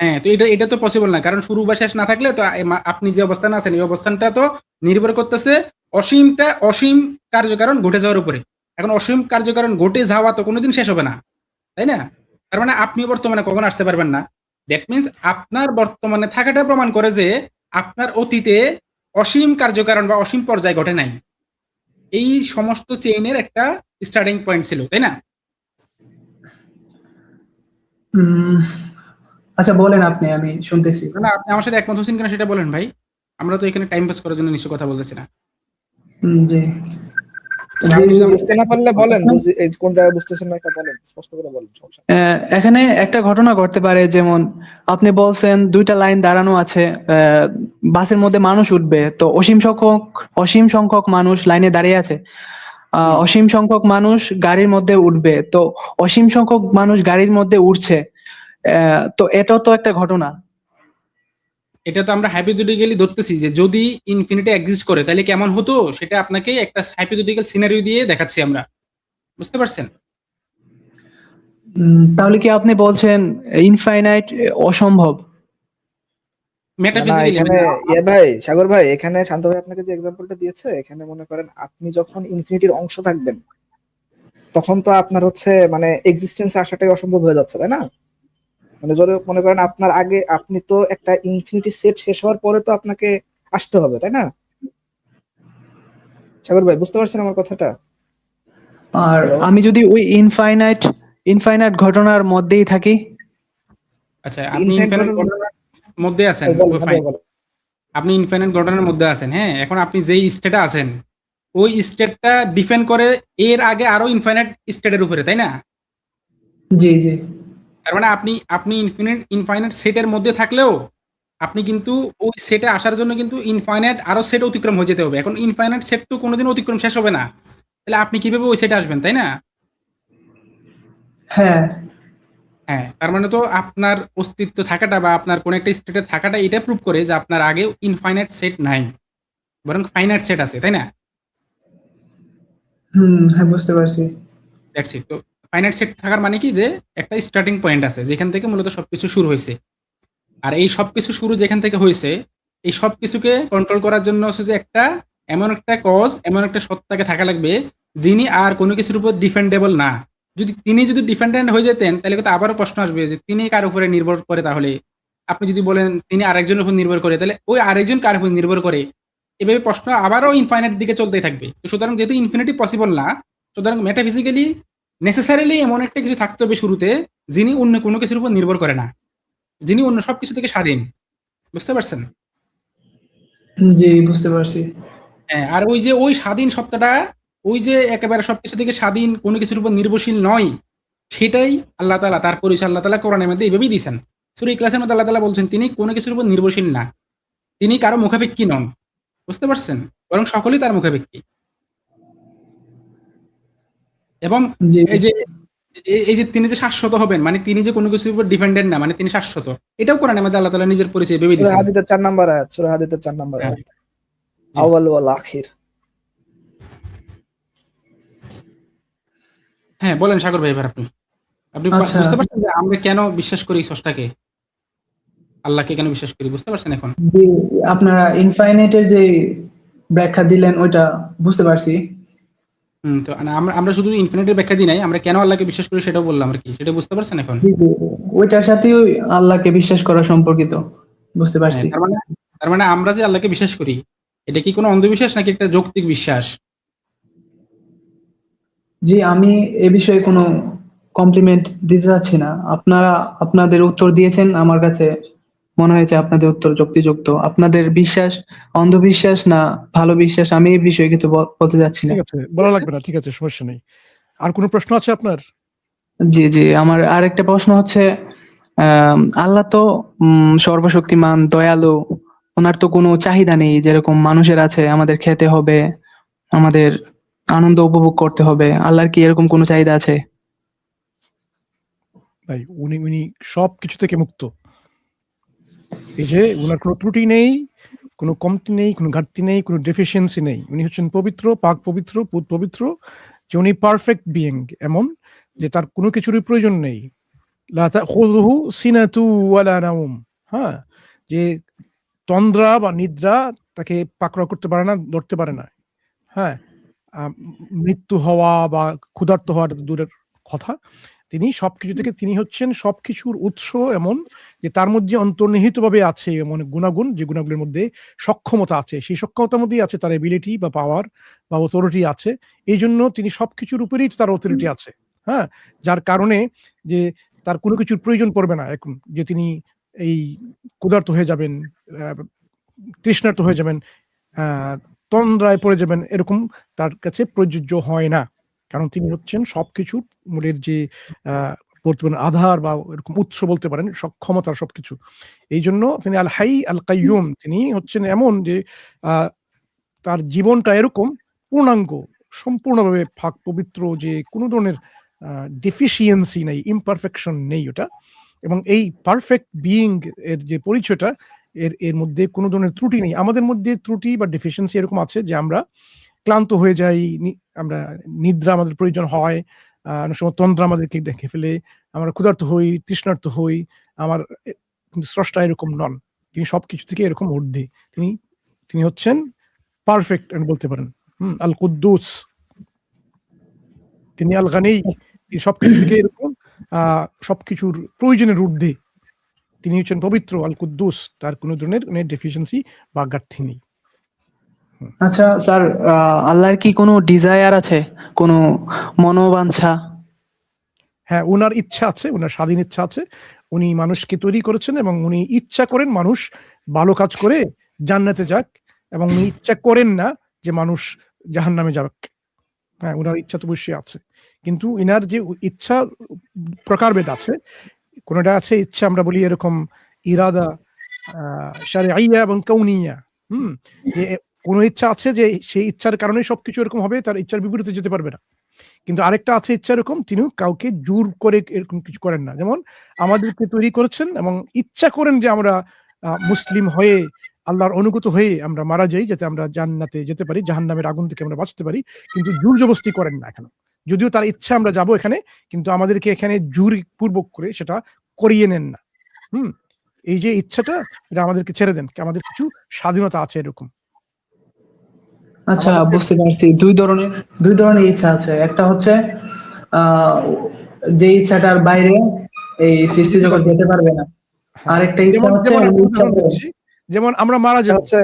হ্যাঁ, তো এটা তো পসিবল না। কারণ শুরু বা শেষ না থাকলে তো আপনি যে অবস্থানে আছেন এই অবস্থানটা তো নির্ভর করতেছে অসীম কার্যকারণ ঘটে যাওয়ার উপরে। এখন অসীম কার্যকারণ ঘটে যাওয়া তো কোনোদিন শেষ হবে না, তাই না? তার মানে আপনি বর্তমানে কখনো আসতে পারবেন না। দ্যাট মিনস আপনার বর্তমানে থাকাটা প্রমাণ করে যে আপনার অতীতে অসীম কার্যকারণ বা অসীম পর্যায় ঘটে নাই। এই সমস্ত চেইনের একটা স্টার্টিং পয়েন্ট ছিল, তাই না? উম, আচ্ছা, বলেন আপনি, আমি শুনতেছি। না, আপনি আমার সাথে একমত হচ্ছেন কিনা সেটা বলেন ভাই। আমরা তো এখানে টাইম পাস করার জন্য নিশ্চয়ই কথা বলতেছি না। জি So, জি। আপনি যে বুঝতে না পারলে বলেন, বুঝি এই কোন জায়গায় বুঝতেছেন না এটা বলেন, স্পষ্ট করে বলেন, সমস্যা নেই। এখানে একটা ঘটনা ঘটতে পারে, যেমন আপনি বলছেন 2টা লাইন দাঁড়ানো আছে, বাসের মধ্যে মানুষ উঠবে, তো অসীম সংখ্যক মানুষ লাইনে দাঁড়িয়ে আছে। হুম, অসীম সংখ্যক মানুষ গাড়ির মধ্যে উঠবে, তো অসীম সংখ্যক মানুষ গাড়ির মধ্যে উঠছে। তো এটাও তো একটা ঘটনা। এটা তো আমরা হাইপোথেটিক্যালি ধরতেছি যে যদি ইনফিনিটি এক্সিস্ট করে তাহলে কেমন হতো সেটা আপনাকে একটা হাইপোথেটিক্যাল সিনারিও দিয়ে দেখাচ্ছি আমরা। বুঝতে পারছেন? তাহলে কি আপনি বলছেন ইনফাইনাইট অসম্ভব? না না, মেটাফিজিক্যালি এখানে মানে ইয়ে ভাই, সাগর ভাই, এখানে শান্ত ভাই আপনাকে যে এক্সাম্পলটা দিয়েছে, এখানে মনে করেন আপনি যখন ইনফিনিটির অংশ থাকবেন তখন তো আপনার হচ্ছে মানে এক্সিস্টেন্স আসাটাই অসম্ভব হয়ে যাচ্ছে, তাই না? মানে যদি মনে করেন আপনার আগে আপনি তো একটা ইনফিনিটি সেট শেষ হওয়ার পরে তো আপনাকে আসতে হবে, তাই না? সাগর ভাই বুঝতে পারছেন আমার কথাটা? আর হ্যালো। আমি যদি ওই ইনফাইনাইট ঘটনার মধ্যেই থাকি। আচ্ছা, আপনি ইনফিনিট ইনফিনিট ঘটনা ঘটনার মধ্যে আছেন, বলেন, হ্যাঁ ফাইন। ভাই, বলেন। আপনি ইনফিনিট ঘটনার মধ্যে আছেন, হ্যাঁ? এখন আপনি যেই স্টেটে আছেন ওই স্টেটটা ডিপেন্ড করে এর আগে আরো ইনফিনিট স্টেটের উপরে, তাই না? জি জি। তার মানে আপনি ইনফাইনাইট সেটের মধ্যে থাকলেও আপনি কিন্তু ওই সেটে আসার জন্য কিন্তু ইনফাইনাইট আরো সেট অতিক্রম হয়ে যেতে হবে। এখন ইনফাইনাইট সেট তো কোনোদিন অতিক্রম শেষ হবে না। তাহলে আপনি কিভাবে ওই সেটে আসবেন, তাই না? হ্যাঁ। হ্যাঁ, তার মানে তো আপনার অস্তিত্ব থাকাটা বা আপনার কোন একটা স্টেটে থাকাটা এটা প্রুভ করে যে আপনার আগেও ইনফাইনাইট সেট নাই। বরং ফাইনাইট সেট আছে, তাই না? হ্যাঁ, বুঝতে পারছি। That's it. তো ফাইনাইট সেট থাকার মানে কি যে একটা স্টার্টিং পয়েন্ট আছে যেখান থেকে মূলত সবকিছু শুরু হয়েছে। আর এই সবকিছু শুরু যেখান থেকে হয়েছে, এই সবকিছুকে কন্ট্রোল করার জন্য হচ্ছে যে একটা এমন একটা কজ, এমন একটা সত্তাকে থাকা লাগবে যিনি আর কোনো কিছুর উপর ডিফেন্ডেবল না। তিনি যদি ডিপেন্ডেন্ট হয়ে যেতেন তাহলে কিন্তু আবারও প্রশ্ন আসবে যে তিনি কার উপরে নির্ভর করে তাহলে? আপনি যদি বলেন তিনি আরেকজনের উপর নির্ভর করে, তাহলে ওই আরেকজন কার উপর নির্ভর করে? এভাবে প্রশ্ন আবারও ইনফাইনাইট দিকে চলতেই থাকবে। তো সুতরাং যেহেতু ইনফিনিটি পসিবল না, সুতরাং মেটাফিজিক্যালি নেসেসারিলি এমন একটা কিছু থাকতে হবে শুরুতে যিনি অন্য কোনো কিছুর উপর নির্ভর করে না, যিনি অন্য সবকিছু থেকে স্বাধীন। বুঝতে পারছেন? জি, বুঝতে পারছি। হ্যাঁ, আর ওই যে ওই স্বাধীন সত্তাটা, ওই যে একেবারে সবকিছু থেকে স্বাধীন, কোনো কিছুর উপর নির্ভরশীল নয়, সেটাই আল্লাহ তাআলা তার পরিচয় আল্লাহ তাআলা কোরআনের মধ্যে এভাবেই দিয়েছেন। সূরা ইখলাসের মধ্যে আল্লাহ তাআলা বলছেন তিনি কোনো কিছুর উপর নির্ভরশীল না। তিনি কারো মুখাপেক্ষী নন। বুঝতে পারছেন? বরং সকলেই তার মুখাপেক্ষী। এবং জি, এই যে এই যে তিনি যে শাশ্বত হবেন, মানে তিনি যে কোনো কিছুর উপর ডিপেন্ডেন্ট না, মানে তিনি শাশ্বত। এটাও কোরআনের মধ্যে আল্লাহ তাআলা নিজের পরিচয় ভেবে সূরা দিয়েছেন। হাদীদের 4 নাম্বার আয়াত, সূরা হাদীদের 4 নাম্বার হ্যাঁ, আয়াত। জি। আউয়াল ওয়াল আখির। হ্যাঁ, বলেন সাগর ভাই এবার আপনি। আপনি আচ্ছা। বুঝতে পারছেন যে আমরা কেন বিশ্বাস করি স্রষ্টাকে? আল্লাহকে কেন বিশ্বাস করি? বুঝতে পারছেন এখন? জি, আপনারা ইনফাইনাইটের যে ব্যাখ্যা দিলেন ওইটা বুঝতে পারছি। তো আমরা আমরা শুধু ইনফিনিটির ব্যাখ্যা দিই নাই, আমরা কেন আল্লাহকে বিশ্বাস করি সেটাও বললাম আরকি। সেটা বুঝতে পারছেন এখন? জি, জি। ওইটার সাথেও আল্লাহকে বিশ্বাস করা সম্পর্কিত। বুঝতে হ্যাঁ, পারছি। তার মানে আমরা যে আল্লাহকে বিশ্বাস করি, এটা কি কোনো অন্ধবিশ্বাস নাকি একটা যৌক্তিক বিশ্বাস? জি, আমি এ বিষয়ে কোনো কমপ্লিমেন্ট দিতে চাচ্ছি না। আপনারা আপনাদের উত্তর দিয়েছেন, আমার কাছে মনে হয়েছে আপনাদের উত্তর যুক্তিযুক্ত। আপনাদের বিশ্বাস অন্ধবিশ্বাস না ভালো বিশ্বাস, আমি এই বিষয়ে কিছু বলতে চাচ্ছি না। ঠিক আছে, বলা লাগবে না, ঠিক আছে, সমস্যা নেই। আর কোনো প্রশ্ন আছে আপনার? জি, জি। আমার আরেকটা প্রশ্ন হচ্ছে, আল্লাহ তো সর্বশক্তিমান, দয়ালু। উনার তো কোনো চাহিদা নেই যেরকম মানুষের আছে, আমাদের খেতে হবে, আমাদের আনন্দ উপভোগ করতে হবে। আল্লাহর কি এরকম কোনো চাহিদা আছে? ভাই, উনি উনি সবকিছু থেকে মুক্ত। এই যে উনার কোনো ত্রুটি নেই, কোনো কমতি নেই, কোনো ঘাটতি নেই, কোনো ডেফিসিয়েন্সি নেই। উনি হচ্ছেন পবিত্র, পাক পবিত্র, পুত পবিত্র, যে উনি পারফেক্ট বিইং, এমন যে তার কোনো কিছুরই প্রয়োজন নেই। লা তাখুযুহু সিনাতু ওয়ালা নাওম। হ্যাঁ? যে তন্দ্রা বা নিদ্রা তাকে পাকড়াও করতে পারে না, ধরতে পারে না। হ্যাঁ? মৃত্যু হওয়া বা ক্ষুধার্ত হওয়াটা তো দূরের কথা। তিনি সবকিছু থেকে, তিনি হচ্ছেন সবকিছুর উৎস, এমন যে তার মধ্যে অন্তর্নিহিতভাবে আছে এমন গুণাগুণ, যে গুণাগুণের মধ্যে সক্ষমতা আছে। সেই সক্ষমতার মধ্যেই আছে তার এবিলিটি বা পাওয়ার বা অথরিটি আছে। এইজন্য তিনি সবকিছুর উপরেই তার অথরিটি আছে। হ্যাঁ? যার কারণে যে তার কোনো কিছুর প্রয়োজন পড়বে না এখন, যে তিনি এই ক্ষুধার্ত হয়ে যাবেন, আ তৃষ্ণার্ত হয়ে যাবেন, আ তন্দ্রায় পড়ে যাবেন, এরকম তার কাছে প্রযোজ্য হয় না। কারণ তিনি হচ্ছেন সবকিছুর মূলের যে আ বলতে পারেন আধার বা এরকম উৎস বলতে পারেন, সক্ষমতার সবকিছু। এইজন্য তিনি আল হাই আল কাইয়ুম, তিনি হচ্ছেন এমন যে আ তার জীবনটা এরকম পূর্ণাঙ্গ, সম্পূর্ণভাবে পাক পবিত্র, যে কোনো ধরনের ডেফিসিয়েন্সি নেই, ইমপারফেকশন নেই ওটা। এবং এই পারফেক্ট বিইং এর যে পরিচয়টা, এর মধ্যে কোনো ধরনের ত্রুটি নেই। আমাদের মধ্যে ত্রুটি বা ডেফিসিয়েন্সি এরকম আছে যে আমরা ক্লান্ত হয়ে যাই, আমরা নিদ্রা আমাদের প্রয়োজন হয়, অনেক সময় তন্দ্রা আমাদেরকে দেখে ফেলে, আমরা ক্ষুধার্ত হই, তৃষ্ণার্ত হই। আমার কিন্তু স্রষ্টা এরকম নন। তিনি সবকিছু থেকে এরকম ঊর্ধ্বে। তিনি তিনি হচ্ছেন পারফেক্ট বলতে পারেন। আল কুদ্দুস, তিনি আল গানি, তিনি সবকিছু থেকে এরকম সবকিছুর প্রয়োজনের ঊর্ধ্বে। তিনি হচ্ছেন পবিত্র, আল কুদ্দুস, তার কোনো ধরনের ডেফিসিয়েন্সি বা ঘাটতি নেই। আচ্ছা স্যার, আল্লাহর কি কোনো ডিজায়ার আছে? কোনো মনোবাঞ্ছা? হ্যাঁ, উনার ইচ্ছা আছে, উনার স্বাধীন ইচ্ছা আছে। উনি মানুষকে তৈরি করেছেন এবং উনি ইচ্ছা করেন মানুষ ভালো কাজ করে জান্নাতে যাক, এবং উনি ইচ্ছা করেন না যে মানুষ জাহান্নামে যাক। হ্যাঁ, উনার ইচ্ছা তো অবশ্যই আছে। কিন্তু ইনার যে ইচ্ছা প্রকারভেদ আছে। কোনটা আছে ইচ্ছা, আমরা বলি এরকম ইরাদা শারঈয়া এবং কাউনিয়া। যে কোন ইচ্ছা আছে যে সেই ইচ্ছার কারণে সবকিছু এরকম হবে, তার ইচ্ছার বিপরীতে যেতে পারবে না। কিন্তু আরেকটা আছে ইচ্ছা এরকম, তিনি কাউকে জোর করে এরকম কিছু করেন না। যেমন আমাদেরকে তৈরি করেছেন এবং ইচ্ছা করেন যে আমরা মুসলিম হয়ে, আল্লাহর অনুগত হয়ে আমরা মারা যাই, যাতে আমরা জান্নাতে যেতে পারি, জাহান্নামের আগুন থেকে আমরা বাঁচতে পারি। কিন্তু জোর জবরদস্তি করেন না এখানে। যদিও তার ইচ্ছা আমরা যাব এখানে, কিন্তু আমাদেরকে এখানে জোর পূর্বক করে সেটা করিয়ে নেন না। এই যে ইচ্ছাটা, এটা আমাদেরকে ছেড়ে দেন, আমাদের কিছু স্বাধীনতা আছে এরকম। আচ্ছা, আমাদের বুঝতে পারছি। দুই ধরনের ইচ্ছা আছে। একটা হচ্ছে আহ যে ইচ্ছাটার বাইরে এই সৃষ্টি যেতে জগৎ পারবে না। যেতে পারবে না। হ্যাঁ, আরেকটা ইচ্ছা যেমন হচ্ছে যেমন উনি একটা ইচ্ছা উদাহরণ করে। দিচ্ছি, যেমন আমরা মারা এটা যাব, হচ্ছে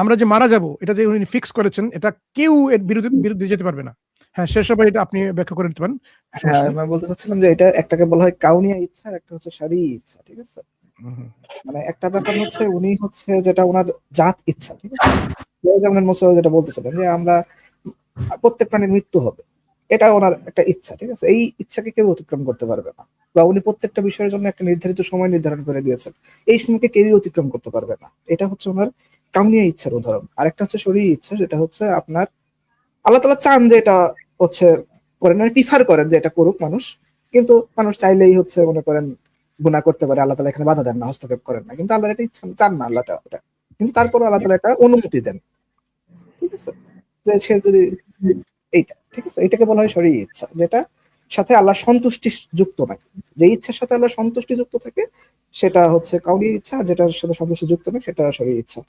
আমরা যে মারা যাব এটা যে উনি ফিক্স করেছেন, এটা কেউ এর বিরুদ্ধে বিরুদ্ধে যেতে পারবে না। হ্যাঁ, শেষ হবে, এটা আপনি ব্যাখ্যা করে দিতে পারেন, সমস্যা হ্যাঁ, নেই। আমি বলতে চাচ্ছিলাম যে এটা একটাকে বলা হয় কাউনিয়া ইচ্ছা, আর একটা হচ্ছে শারী ইচ্ছা, ঠিক আছে? হুম, হুম। মানে একটা ব্যাপার হচ্ছে উনি হচ্ছে যেটা ওনার জাত ইচ্ছা, ঠিক আছে? যেমন মোসাম্মদ যেটা বলতেছিলেন যে আমরা প্রত্যেক প্রাণীর মৃত্যু হবে, এটা ওনার একটা ইচ্ছা, ঠিক আছে? এই ইচ্ছাকে কেউ অতিক্রম করতে পারবে না, বা উনি প্রত্যেকটা বিষয়ের জন্য একটা নির্ধারিত সময় নির্ধারণ করে দিয়েছেন, এই সময়কে কেউই অতিক্রম করতে পারবে না। এটা হচ্ছে ওনার কাউনিয়া ইচ্ছার উদাহরণ। আরেকটা হচ্ছে শরীর ইচ্ছা, যেটা হচ্ছে আপনার আল্লাহ তাআলা চান যে এটা হচ্ছে করেন, মানে প্রিফার করেন যে এটা করুক মানুষ, কিন্তু মানুষ চাইলেই হচ্ছে মনে করেন গুনাহ করতে পারে, আল্লাহ তাআলা এখানে বাধা দেন না, হস্তক্ষেপ করেন না, কিন্তু আল্লাহর এটা ইচ্ছা চান না আল্লাহ এটা, কিন্তু তারপরে আল্লাহ তাআলা এটা অনুমতি দেন, ঠিক আছে? যে সে যদি এইটা, ঠিক আছে, এটাকে বলা হয় শরীর ইচ্ছা, যেটা সাথে আল্লাহর সন্তুষ্টি যুক্ত নয়। যে ইচ্ছার সাথে আল্লাহর সন্তুষ্টি যুক্ত থাকে সেটা হচ্ছে কাউনি ইচ্ছা, আর যেটার সাথে সন্তুষ্টি যুক্ত নয় সেটা শরীর ইচ্ছা।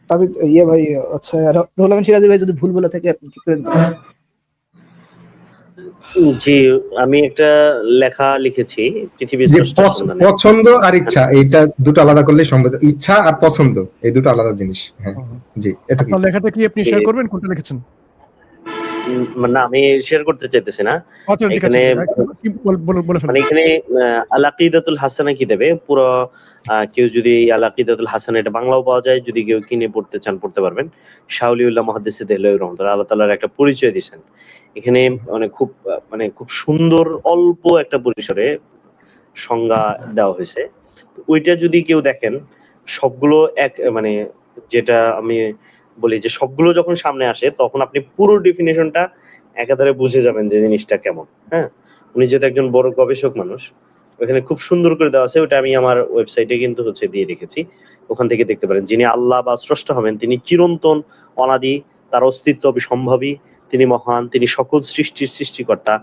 তবে ইয়ে ভাই হচ্ছে রুহুল আমিন সিরাজি ভাই যদি ভুল বলে থাকে আপনি কি করে দিতে পারেন? জি, আমি একটা লেখা লিখেছি পৃথিবীর যে স্রষ্টার সন্ধানে। পছন্দ আর ইচ্ছা, এইটা দুটো আলাদা করলে সম্ভব। ইচ্ছা আর পছন্দ এই দুটো আলাদা জিনিস। হ্যাঁ, হুম। জি, এটা কি? আপনার লেখাটা কি আপনি জি। শেয়ার করবেন, কোনটা লিখেছেন? না, আমি শেয়ার করতে চাইতেছি না। আচ্ছা, ঠিক আছে, এখানে কি বলে ফেলেন। মানে এখানে আল আকিদাতুল হাসানা কি দেবে পুরো, কেউ যদি আল আকিদাতুল হাসানা, এটা বাংলাও পাওয়া যায়, যদি কেউ কিনে পড়তে চান পড়তে পারবেন। শাওলিউল্লাহ মুহাদ্দিস দেহলভী রহমাতুল্লাহ, আল্লাহ তাআলার একটা পরিচয় দিয়েছেন এখানে। মানে খুব সুন্দর অল্প একটা পরিসরে সংজ্ঞা দেওয়া হয়েছে। তো ওইটা যদি কেউ দেখেন, সবগুলো এক মানে, যেটা আমি বলি যে সবগুলো যখন সামনে আসে তখন আপনি পুরো ডেফিনেশনটা একাধারে বুঝে যাবেন যে জিনিসটা কেমন। হ্যাঁ, উনি যেহেতু একজন বড় গবেষক মানুষ, ওখানে খুব সুন্দর করে দেওয়া আছে। ওটা আমি আমার ওয়েবসাইটে কিন্তু দিয়ে রেখেছি, ওখান থেকে দেখতে পারেন। যিনি আল্লাহ বা স্রষ্টা হবেন তিনি চিরন্তন, অনাদি, তার অস্তিত্ব অবিসম্ভাবী, তিনি মহান, তিনি সকল সৃষ্টির সৃষ্টিকর্তা,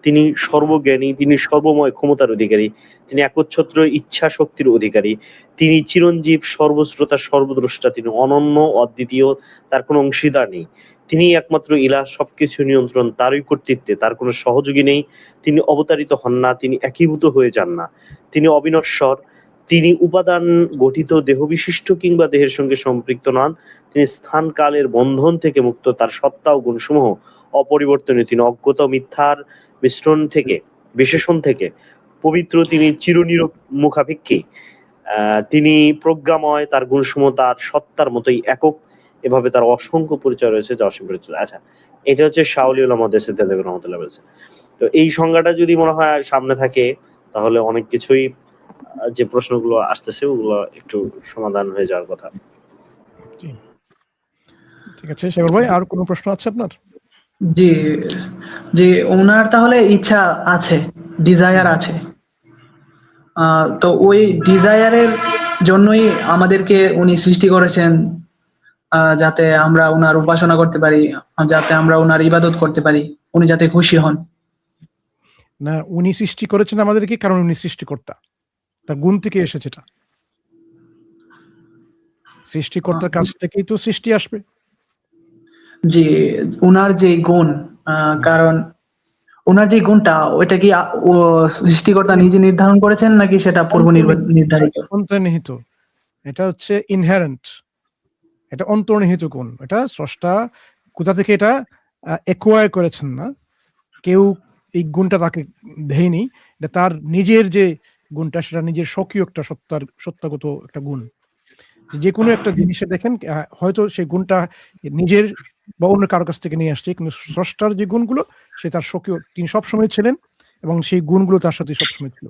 তিনি সর্বজ্ঞানী, তিনি সর্বময় ক্ষমতার অধিকারী, তিনি একচ্ছত্র ইচ্ছা শক্তির অধিকারী, তিনি চিরঞ্জীব, সর্বশ্রোতা, সর্বদ্রষ্টা, তিনি অনন্য, অদ্বিতীয়, তার কোনো অংশীদার নেই, তিনি একমাত্র ইলাহ, সবকিছু নিয়ন্ত্রণ তারই কর্তৃত্বে, তার কোনো সহযোগী নেই, তিনি অবতারিত হন না, তিনি একীভূত হয়ে যান না, তিনি অবিনশ্বর, তিনি উপাদান গঠিত, দেহ বিশিষ্ট কিংবা দেহের সঙ্গে সম্পৃক্ত নন, তিনি স্থান কালের বন্ধন থেকে মুক্ত, তার সত্তা ও গুণসমূহ অপরিবর্তনীয়, তিনি অজ্ঞতা ও মিথ্যার মিশ্রণ থেকে, বিশেষণ থেকে পবিত্র, তিনি চিরনির্মুখাপেক্ষী, তিনি প্রজ্ঞাময়, তার গুণসমূহ তার সত্তার মতোই একক, এভাবে তার অসংখ্য পরিচয় রয়েছে যা অসীম পরিচয়। আচ্ছা, এটা হচ্ছে শাওলিউল্লাহ মুহাদ্দিস দেহলভী রহমাতুল্লাহ বলেছে। তো এই সংজ্ঞাটা যদি মনে হয় সামনে থাকে, তাহলে অনেক কিছুই যে প্রশ্নগুলো আসতেছে ওগুলো একটু সমাধান হয়ে যাওয়ার কথা। জি, ঠিক আছে শেখর ভাই, আর কোনো প্রশ্ন আছে আপনার? জি, জি, ওনার তাহলে ইচ্ছা আছে, ডিজায়ার আছে। তো ওই ডিজায়ারের জন্যই আমাদেরকে উনি সৃষ্টি করেছেন, যাতে আমরা ওনার উপাসনা করতে পারি, যাতে আমরা ওনার ইবাদত করতে পারি, উনি যাতে খুশি হন। না, উনি সৃষ্টি করেছেন আমাদেরকে কারণ উনি সৃষ্টিকর্তা, তার গুণ থেকে এসেছে এটা। সৃষ্টিকর্তার কাছ থেকেই তো সৃষ্টি আসবে। জি, ওনার যে গুণ, কারণ ওনার যে গুণটা, ওইটা কি ও সৃষ্টিকর্তা নিজে নির্ধারণ করেছেন নাকি সেটা পূর্ব নির্ধারিত? অন্তর্নিহিত, এটা হচ্ছে ইনহেরেন্ট, এটা অন্তর্নিহিত গুণ। এটা স্রষ্টা কোথা থেকে এটা অ্যাকোয়ার করেছেন না, কেউ এই গুণটা তাকে দেয়নি, এটা তার নিজের যে গুণটা, সেটা নিজের স্বকীয় একটা সত্তাগত একটা গুণ। যে কোনো একটা জিনিসে দেখেন হয়তো সেই গুণটা নিজের বা অন্য কারো কাছ থেকে নিয়ে আসছে, কিন্তু স্রষ্টার যে গুণগুলো সে তার স্বকীয়, তিনি সবসময় ছিলেন এবং সেই গুণগুলো তার সাথে সবসময় ছিল।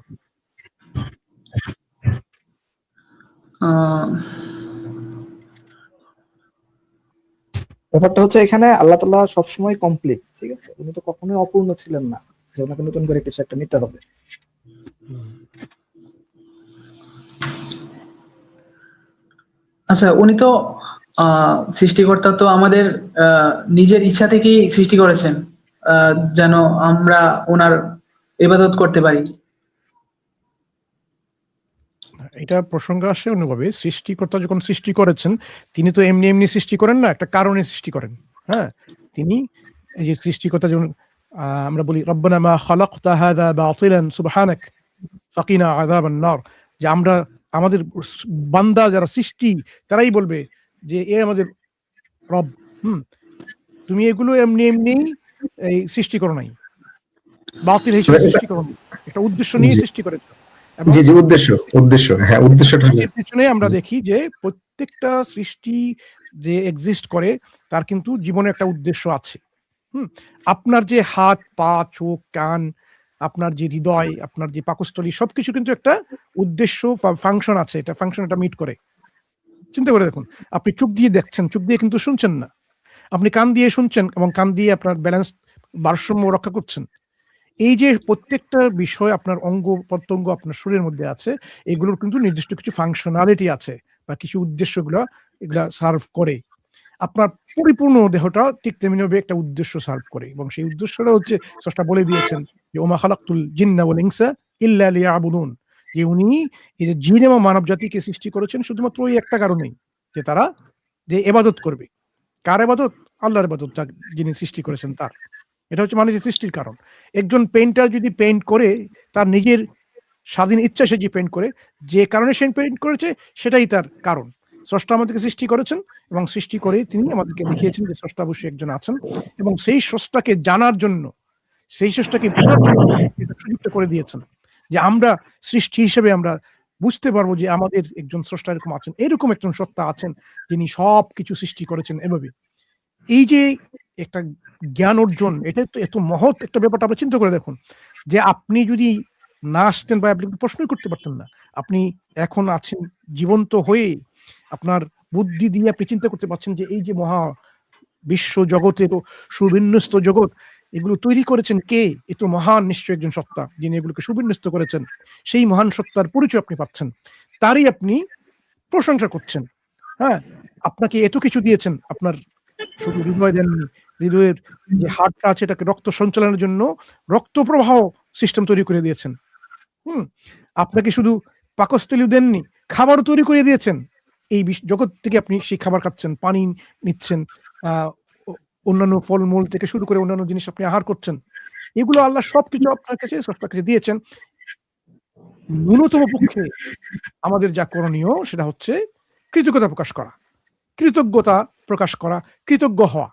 ব্যাপারটা হচ্ছে এখানে আল্লাহ তাআলা সবসময় কমপ্লিট, ঠিক আছে? উনি তো কখনোই অপূর্ণ ছিলেন না যে ওনাকে নতুন করে কিছু একটা নিতে হবে। আচ্ছা, উনি তো সৃষ্টিকর্তা, তো আমাদের নিজের ইচ্ছা থেকেই সৃষ্টি করেছেন, যেন আমরা ওনার ইবাদত করতে পারি। এটা প্রসঙ্গ আসে অন্যভাবে। সৃষ্টিকর্তা যখন সৃষ্টি করেছেন, তিনি তো এমনি এমনি সৃষ্টি করেন না, একটা কারণে সৃষ্টি করেন। হ্যাঁ, তিনি এই যে সৃষ্টিকর্তা যেমন আমরা বলি রব্বানা মা খালাকতা হাযা বাতিলান সুবহানাক ফাকিনা আযাবান নার, যে আমরা আমাদের বান্দা যারা সৃষ্টি তারাই বলবে যে এ আমাদের রব, তুমি এগুলো এমনি এমনি এই সৃষ্টি করো নাই, বাতিল হিসেবে সৃষ্টি করো নাই, একটা উদ্দেশ্য নিয়ে সৃষ্টি করেছো। এবং জি জি, উদ্দেশ্য, হ্যাঁ, উদ্দেশ্যটা হলো- এর পেছনে আমরা দেখি যে প্রত্যেকটা সৃষ্টি যে এক্সিস্ট করে তার কিন্তু জীবনে একটা উদ্দেশ্য আছে। আপনার যে হাত, পা, চোখ, কান, আপনার যে হৃদয়, আপনার যে পাকস্থলী, সবকিছু কিন্তু একটা উদ্দেশ্য ফাংশন আছে, এটা ফাংশন এটা মিট করে। চিন্তা করে দেখুন, আপনি চোখ দিয়ে দেখছেন, চোখ দিয়ে কিন্তু শুনছেন না। আপনি কান দিয়ে শুনছেন এবং কান দিয়ে আপনার ব্যালেন্স ভারসাম্য রক্ষা করছেন। এই যে প্রত্যেকটা বিষয় আপনার অঙ্গ প্রত্যঙ্গ আপনার শরীরের মধ্যে আছে, এগুলোর কিন্তু নির্দিষ্ট কিছু ফাংশনালিটি আছে বা কিছু উদ্দেশ্যগুলো এগুলা সার্ভ করে। আপনার পরিপূর্ণ দেহটা ঠিক তেমনিভাবে একটা উদ্দেশ্য সার্ভ করে, এবং সেই উদ্দেশ্যটা হচ্ছে স্রষ্টা বলে দিয়েছেন যে ওমা খালাকতুল জিন্না ওয়াল ইনসা ইল্লা লিয়াবুদুন, যে উনি এই যে জিন এবং মানব জাতিকে সৃষ্টি করেছেন শুধুমাত্র ওই একটা কারণেই, যে তারা যে ইবাদত করবে। কার ইবাদত? আল্লাহর ইবাদত, যিনি সৃষ্টি করেছেন তার। এটা হচ্ছে মানুষের সৃষ্টির কারণ। একজন পেইন্টার যদি পেইন্ট করে, তার নিজের স্বাধীন ইচ্ছা সে যে পেইন্ট করে, যে কারণে সে পেইন্ট করেছে সেটাই তার কারণ। স্রষ্টা আমাদেরকে সৃষ্টি করেছেন এবং সৃষ্টি করে তিনি আমাদেরকে দেখিয়েছেন যে স্রষ্টা অবশ্যই একজন আছেন, এবং সেই স্রষ্টাকে জানার জন্য, সেই স্রষ্টাকে বোঝার জন্য এটা সুযোগটা করে দিয়েছেন, যে আমরা সৃষ্টি হিসেবে আমরা বুঝতে পারবো যে আমাদের একজন স্রষ্টা এরকম আছেন, এরকম একজন সত্তা আছেন যিনি সব কিছু সৃষ্টি করেছেন। এভাবে এই যে একটা জ্ঞান অর্জন, এটা তো এত মহৎ একটা ব্যাপারটা আপনি চিন্তা করে দেখুন, যে আপনি যদি না আসতেন বা আপনি প্রশ্নই করতে পারতেন না, আপনি এখন আছেন জীবন্ত হয়ে, আপনার বুদ্ধি দিয়ে আপনি চিন্তা করতে পারছেন যে এই যে মহা বিশ্ব জগতের সুবিন্যস্ত জগৎ, এগুলো তৈরি করেছেন কে? এ তো মহান নিশ্চয় একজন সত্তা যিনি এগুলোকে সুবিন্যস্ত করেছেন। সেই মহান সত্তার পরিচয় আপনি পাচ্ছেন, তারই আপনি প্রশংসা করছেন। হ্যাঁ, আপনাকে এত কিছু দিয়েছেন, আপনার শুধু হৃদয় দেননি, হৃদয়ের যে হাড়টা আছে এটাকে রক্ত সঞ্চালনের জন্য রক্ত প্রবাহ সিস্টেম তৈরি করে দিয়েছেন। আপনাকে শুধু পাকস্থলী দেননি, খাবারও তৈরি করে দিয়েছেন। এই জগৎ থেকে আপনি সেই খাবার খাচ্ছেন, পানি নিচ্ছেন, অন্যান্য ফলমূল থেকে শুরু করে অন্যান্য জিনিস আপনি আহার করছেন। এগুলো আল্লাহ সবকিছু আপনার কাছে, স্রষ্টার কাছে দিয়েছেন। ন্যূনতম পক্ষে আমাদের যা করণীয় সেটা হচ্ছে কৃতজ্ঞতা প্রকাশ করা, কৃতজ্ঞতা প্রকাশ করা, কৃতজ্ঞ হওয়া।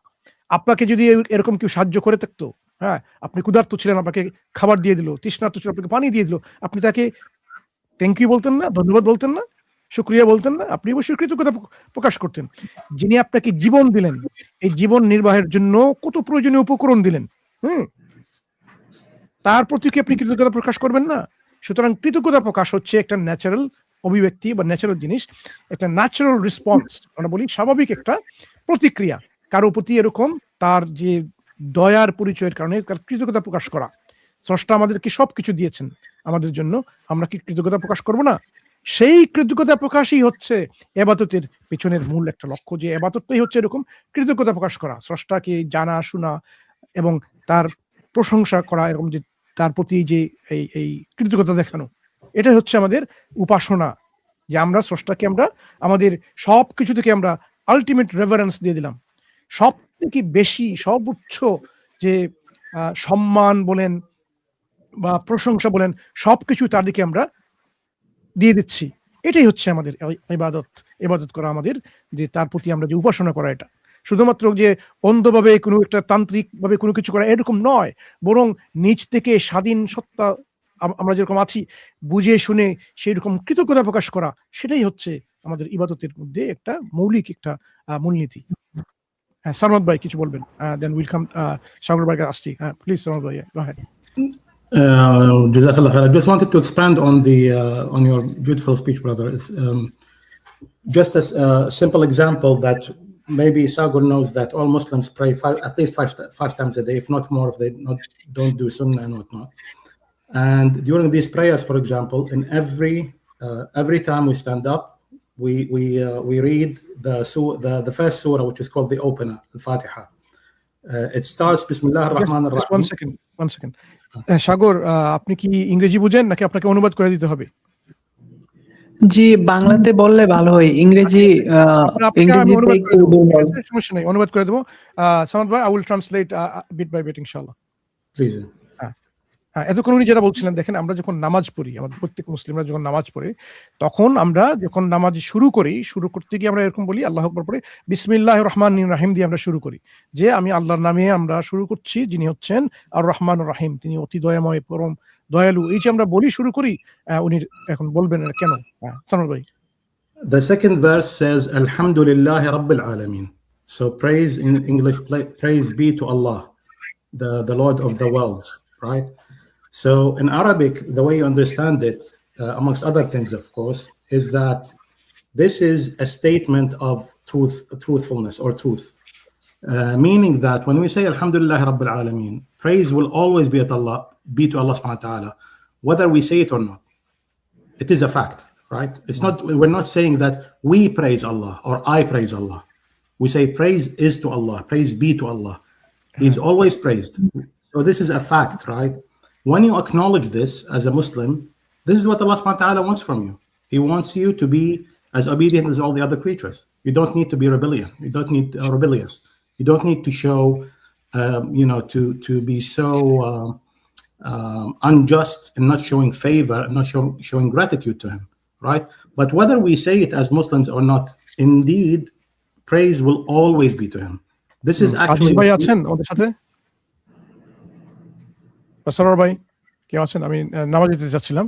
আপনাকে যদি এরকম কেউ সাহায্য করে থাকতো, হ্যাঁ, আপনি ক্ষুধার্ত ছিলেন, আপনাকে খাবার দিয়ে দিল, তৃষ্ণার্ত ছিল, আপনাকে পানি দিয়ে দিল, আপনি তাকে থ্যাংক ইউ বলতেন না? ধন্যবাদ বলতেন না? শুকরিয়া বলতেন না? আপনি অবশ্যই কৃতজ্ঞতা প্রকাশ করতেন। যিনি আপনাকে জীবন দিলেন, এই জীবন নির্বাহের জন্য কত প্রয়োজনীয় উপকরণ দিলেন, তার প্রতি কি আপনি কৃতজ্ঞতা প্রকাশ করবেন না? সুতরাং কৃতজ্ঞতা প্রকাশ হচ্ছে একটা ন্যাচারাল অভিব্যক্তি বা ন্যাচারাল জিনিস, একটা ন্যাচারাল রেসপন্স, আমরা বলি স্বাভাবিক একটা প্রতিক্রিয়া কারো প্রতি, এরকম তার যে দয়ার পরিচয়ের কারণে তার কৃতজ্ঞতা প্রকাশ করা। স্রষ্টা আমাদেরকে সবকিছু দিয়েছেন আমাদের জন্য, আমরা কি কৃতজ্ঞতা প্রকাশ করব না? সেই কৃতজ্ঞতা প্রকাশই হচ্ছে ইবাদতের পেছনের মূল একটা লক্ষ্য, যে ইবাদতটাই হচ্ছে এরকম কৃতজ্ঞতা প্রকাশ করা, স্রষ্টাকে জানা শোনা এবং তার প্রশংসা করা, এবং যে তার প্রতি যে এই কৃতজ্ঞতা দেখানো, এটাই হচ্ছে আমাদের উপাসনা, যে আমরা স্রষ্টাকে আমরা আমাদের সব কিছু থেকে আমরা আলটিমেট রেভারেন্স দিয়ে দিলাম। সব থেকে বেশি সর্বোচ্চ যে সম্মান বলেন বা প্রশংসা বলেন, সবকিছু তার দিকে আমরা দিয়ে দিচ্ছি। এটাই হচ্ছে আমাদের ইবাদত করা, আমাদের যে তার প্রতি আমরা যে উপাসনা করা, এটা শুধুমাত্র যে অন্ধভাবে কোনো একটা তান্ত্রিক ভাবে কোনো কিছু করা এরকম নয়, বরং নিজ থেকে স্বাধীন সত্তা আমরা যেরকম আছি বুঝে শুনে সেই রকম কৃতজ্ঞতা প্রকাশ করা, সেটাই হচ্ছে আমাদের ইবাদতের মধ্যে একটা মৌলিক একটা মূলনীতি। সারমত ভাই কিছু বলবেন, দেন উইল কাম সাগর ভাইকে আসছি। প্লিজ সারমত ভাই, গো ahead. Jazakallah khair. I just wanted to expand on on your beautiful speech, brother. It's, just as a simple example that maybe Sagar knows that all Muslims pray at least five times a day, if not more, if they don't do sunnah and whatnot. And during these prayers, for example, in every time we stand up, we read the first surah, which is called the opener, Al-Fatiha. It starts Bismillah ar-Rahman ar-Rahim. One second. সাগর, আপনি কি ইংরেজি বুঝেন নাকি আপনাকে অনুবাদ করে দিতে হবে? জি, বাংলাতে বললে ভালো হয়। ইংরেজি আপনাকে আমি ইংরেজিতে অনুবাদ একটু করে দেবো, দুর্বল। সমস্যা নেই, অনুবাদ করে দেবো। সামাদ ভাই, I will translate bit by bit ইনশাআল্লাহ। Please. হ্যাঁ, এতক্ষণ উনি যেটা বলছিলেন, দেখেন আমরা যখন নামাজ পড়ি, আমাদের প্রত্যেক মুসলিমরা যখন নামাজ পড়ে, তখন আমরা যখন নামাজ শুরু করি, শুরু করতে গিয়ে আমরা এরকম বলি আল্লাহু আকবার পড়ে বিসমিল্লাহির রহমানির রহিম দিয়ে আমরা শুরু করি, যে আমি আল্লাহর নামে আমরা শুরু করছি, যিনি হচ্ছেন আর রহমানুর রহিম, তিনি অতি দয়াময়, পরম দয়ালু। এই যে আমরা বলি, শুরু করি, উনি এখন বলবেন এটা কেন। সানোয়ার ভাই। The second verse says, Alhamdulillah Rabbil Alameen. So praise in English, praise be to Allah, the Lord of the worlds, right? So in Arabic, the way you understand it, amongst other things, of course, is that this is a statement of truthfulness or truth. Meaning that when we say Alhamdulillah Rabbil Alameen, praise will always be to Allah subhanahu wa ta'ala, whether we say it or not. It is a fact, right? It's not, we're not saying that we praise Allah or I praise Allah. We say praise is to Allah, praise be to Allah. He's always praised. So this is a fact, right? When you acknowledge this as a Muslim, this is what Allah subhanahu wa ta'ala wants from you. He wants you to be as obedient as all the other creatures. You don't need to be rebellious. You don't need to show, to be so unjust and not showing favor and not showing gratitude to him, right? But whether we say it as Muslims or not, indeed, praise will always be to him. This is actually... ভাই আছেন আমাদের সাথে? সানোয়ার ভাই কে আছেন? আমি নামাজ দিতে যাচ্ছিলাম।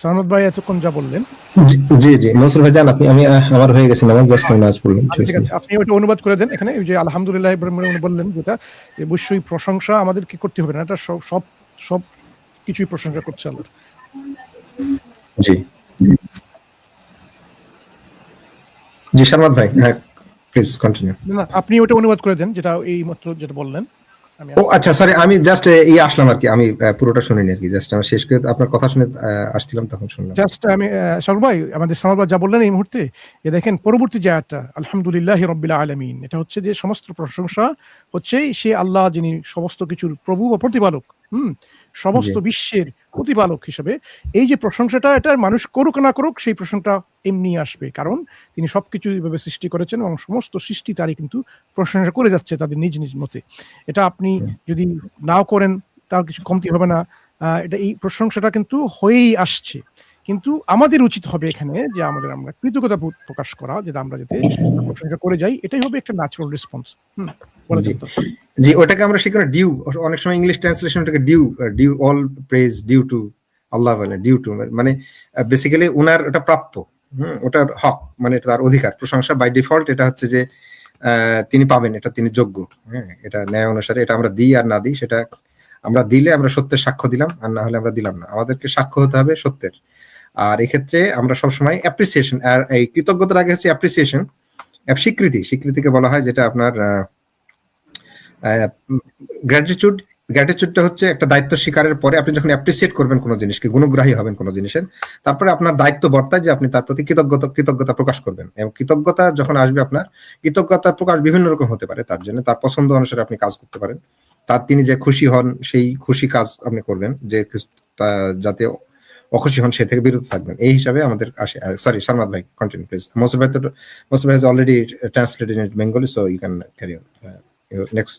সানোয়ার ভাই এতক্ষণ যা বললেন, জি জি মনসুর ভাই জান, আমি আমার হয়ে গেছে নামাজ, জাস্ট নামাজ পড়লাম। ঠিক আছে, আপনি ওটা অনুবাদ করে দেন। এখানে যে আলহামদুলিল্লাহ উনি বললেন, যেটা অবশ্যই প্রশংসা আমাদেরকে করতে হবে না, এটা সব কিছুই প্রশংসা করছে আল্লাহর। জি জি সামাদ ভাই, হ্যাঁ প্লিজ কন্টিনিউ। না, আপনি ওটা অনুবাদ করে দেন, যেটা এই মাত্র যেটা বললেন। ও আচ্ছা, সরি, আমি জাস্ট আসলাম আর কি, আমি পুরোটা শুনিনি আর কি, জাস্ট আমি শেষ করে আপনার কথা শুনে আসছিলাম, তখন শুনলাম। জাস্ট আমি শাহরুখ ভাই, আমাদের সামাদ ভাই যা বললেন এই মুহূর্তে, যে দেখেন পরবর্তী যে আয়াতটা আলহামদুলিল্লাহি রাব্বিল আলামিন, এটা হচ্ছে যে সমস্ত প্রশংসা হচ্ছে সে আল্লাহ, যিনি সমস্ত কিছুর প্রভু বা প্রতিপালক, সমস্ত বিশ্বের প্রতিপালক হিসেবে। এই যে প্রশংসাটা, এটা মানুষ করুক না করুক, সেই প্রশংসা এমনি আসবে, কারণ তিনি সবকিছু এইভাবে সৃষ্টি করেছেন এবং সমস্ত সৃষ্টি তারই কিন্তু প্রশংসা করে যাচ্ছে তাদের নিজ নিজ মতে। এটা আপনি যদি নাও করেন তার কিছু কমতি হবে না, এটা এই প্রশংসাটা কিন্তু হয়েই আসছে। কিন্তু আমাদের উচিত হবে এখানে যে আমরা কৃতজ্ঞতা প্রকাশ করা, যেটা আমরা যাতে প্রশংসা করে যাই, এটাই হবে একটা ন্যাচারাল রেসপন্স। জি, ওটাকে আমরা সেখানে ডিউ, অনেক সময় ইংলিশ ট্রান্সলেশনটাকে due all praise due to Allah বলে, ডিউ টু মানে বেসিক্যালি ওনার ওটা প্রাপ্য, ওটার হক, মানে তার অধিকার। প্রশংসা বাই ডিফল্ট এটা হচ্ছে যে তিনি পাবেন, এটা তিনি যোগ্য, এটা ন্যায় অনুসারে। এটা আমরা দিই আর না দিই, সেটা আমরা দিলে আমরা সত্যের সাক্ষ্য দিলাম, আর না হলে আমরা দিলাম না। আমাদেরকে সাক্ষ্য হতে হবে সত্যের। আর এক্ষেত্রে আমরা সবসময় অ্যাপ্রিসিয়েশন, আর এই কৃতজ্ঞতার আগে হচ্ছে অ্যাপ্রিসিয়েশন, স্বীকৃতিকে বলা হয়, যেটা আপনার গ্র্যাটিটিউডটা হচ্ছে একটা দায়িত্ব স্বীকারের পরে আপনি যখন অ্যাপ্রিসিয়েট করবেন কোনো জিনিসকে, গুণগ্রাহী হবেন কোনো জিনিসের, তারপরে আপনার দায়িত্ব বর্তায় যে আপনি তার প্রতি কৃতজ্ঞতা প্রকাশ করবেন। এবং কৃতজ্ঞতা যখন আসবে, আপনার কৃতজ্ঞতার প্রকাশ বিভিন্ন রকম হতে পারে। তার জন্য তার পছন্দ অনুসারে আপনি কাজ করতে পারেন, তার তিনি যে খুশি হন সেই খুশি কাজ আপনি করবেন, যে যাতে অখুশি হন সে থেকে বিরত থাকবেন। এই হিসাবে আমাদের আসে। সরি সারমাদ ভাই, কন্টিনিউ প্লিজ। মোসর ভাই has already translated in Bengali, so you can carry on. Next.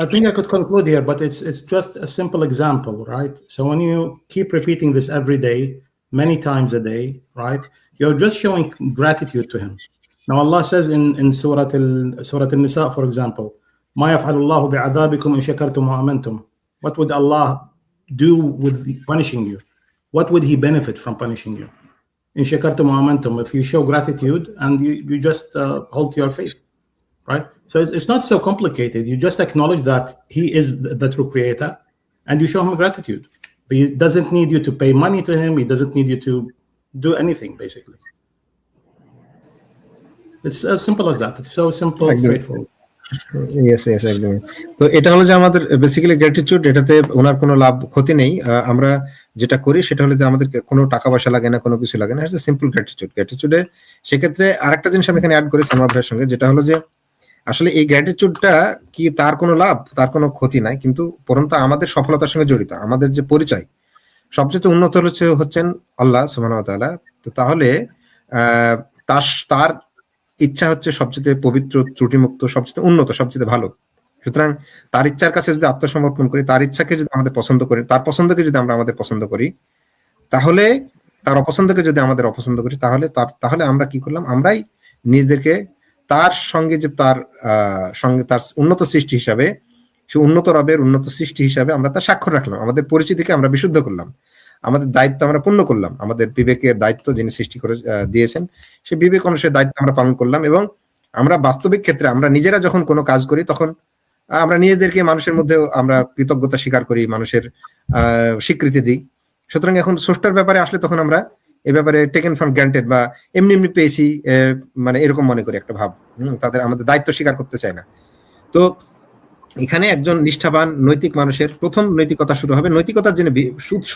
I think I could conclude here, but it's just a simple example, right? So when you keep repeating this every day, many times a day, right, you're just showing gratitude to him. Now Allah says in Surah Al-Nisa, for example, "Ma yaf'alu Allahu bi'adhabikum in shakartum wa amantum." What would Allah do with punishing you? What would he benefit from punishing you? In shakartum wa amantum, if you show gratitude and you just hold to your faith. Right? So it's not so complicated. You just acknowledge that he is the true creator and you show him gratitude. But he doesn't need you to pay money to him. He doesn't need you to do anything, basically. It's as simple as that. It's so simple, straightforward. Yes, একদমই। তো এটা হলো যে আমাদের basically gratitude, এটাতে ওনার কোনো লাভ ক্ষতি নেই। আমরা যেটা করি সেটা হলো যে আমাদের কোনো টাকা পয়সা লাগে না, কোনো কিছু লাগে না, এটা সিম্পল গ্র্যাটিটিউডে। সেক্ষেত্রে আরেকটা জিনিস আমি এখানে অ্যাড করি সানওয়ার ভাইয়ের সঙ্গে, যেটা হলো যে আসলে এই গ্র্যাটিটিউডটা কি তার কোনো লাভ, তার কোনো ক্ষতি নাই, কিন্তু পরন্তু আমাদের সফলতার সঙ্গে জড়িত, আমাদের যে পরিচয় সবচেয়ে উন্নত হচ্ছেন আল্লাহ সুবহানাহু ওয়া তাআলা। তো তাহলে তার ইচ্ছা হচ্ছে সবচেয়ে পবিত্র, ত্রুটিমুক্ত, সবচেয়ে উন্নত, সবচেয়ে ভালো। সুতরাং তার ইচ্ছার কাছে যদি আত্মসমর্পণ করি, তার ইচ্ছাকে যদি আমাদের পছন্দ করি, তার পছন্দকে যদি আমরা আমাদের পছন্দ করি, তাহলে তার অপছন্দকে যদি আমাদের অপছন্দ করি, তাহলে আমরা কি করলাম? আমরাই নিজেদেরকে তার সঙ্গে যে সঙ্গে তার উন্নত সৃষ্টি হিসাবে, সে উন্নত রবের উন্নত সৃষ্টি হিসাবে আমরা তার স্বাক্ষর রাখলাম, আমাদের পরিচিতিকে আমরা বিশুদ্ধ করলাম, আমাদের দায়িত্ব আমরা পূর্ণ করলাম, আমাদের বিবেকের দায়িত্ব যিনি সৃষ্টি করে দিয়েছেন সে বিবেক অনুসারে দায়িত্ব আমরা পালন করলাম। এবং আমরা বাস্তবিক ক্ষেত্রে আমরা নিজেরা যখন কোনো কাজ করি তখন আমরা নিজেদেরকে মানুষের মধ্যে আমরা কৃতজ্ঞতা স্বীকার করি, মানুষের স্বীকৃতি দিই। সুতরাং এখন স্রষ্টার ব্যাপারে আসলে তখন আমরা এ ব্যাপারে টেকেন ফর গ্রান্টেড বা এমনি পেয়েছি মানে এরকম মনে করি একটা ভাব, আমাদের দায়িত্ব স্বীকার করতে চায় না। তো এখানে একজন নিষ্ঠাবান নৈতিক মানুষের প্রথম নৈতিকতা শুরু হবে নৈতিকতার যিনি উৎস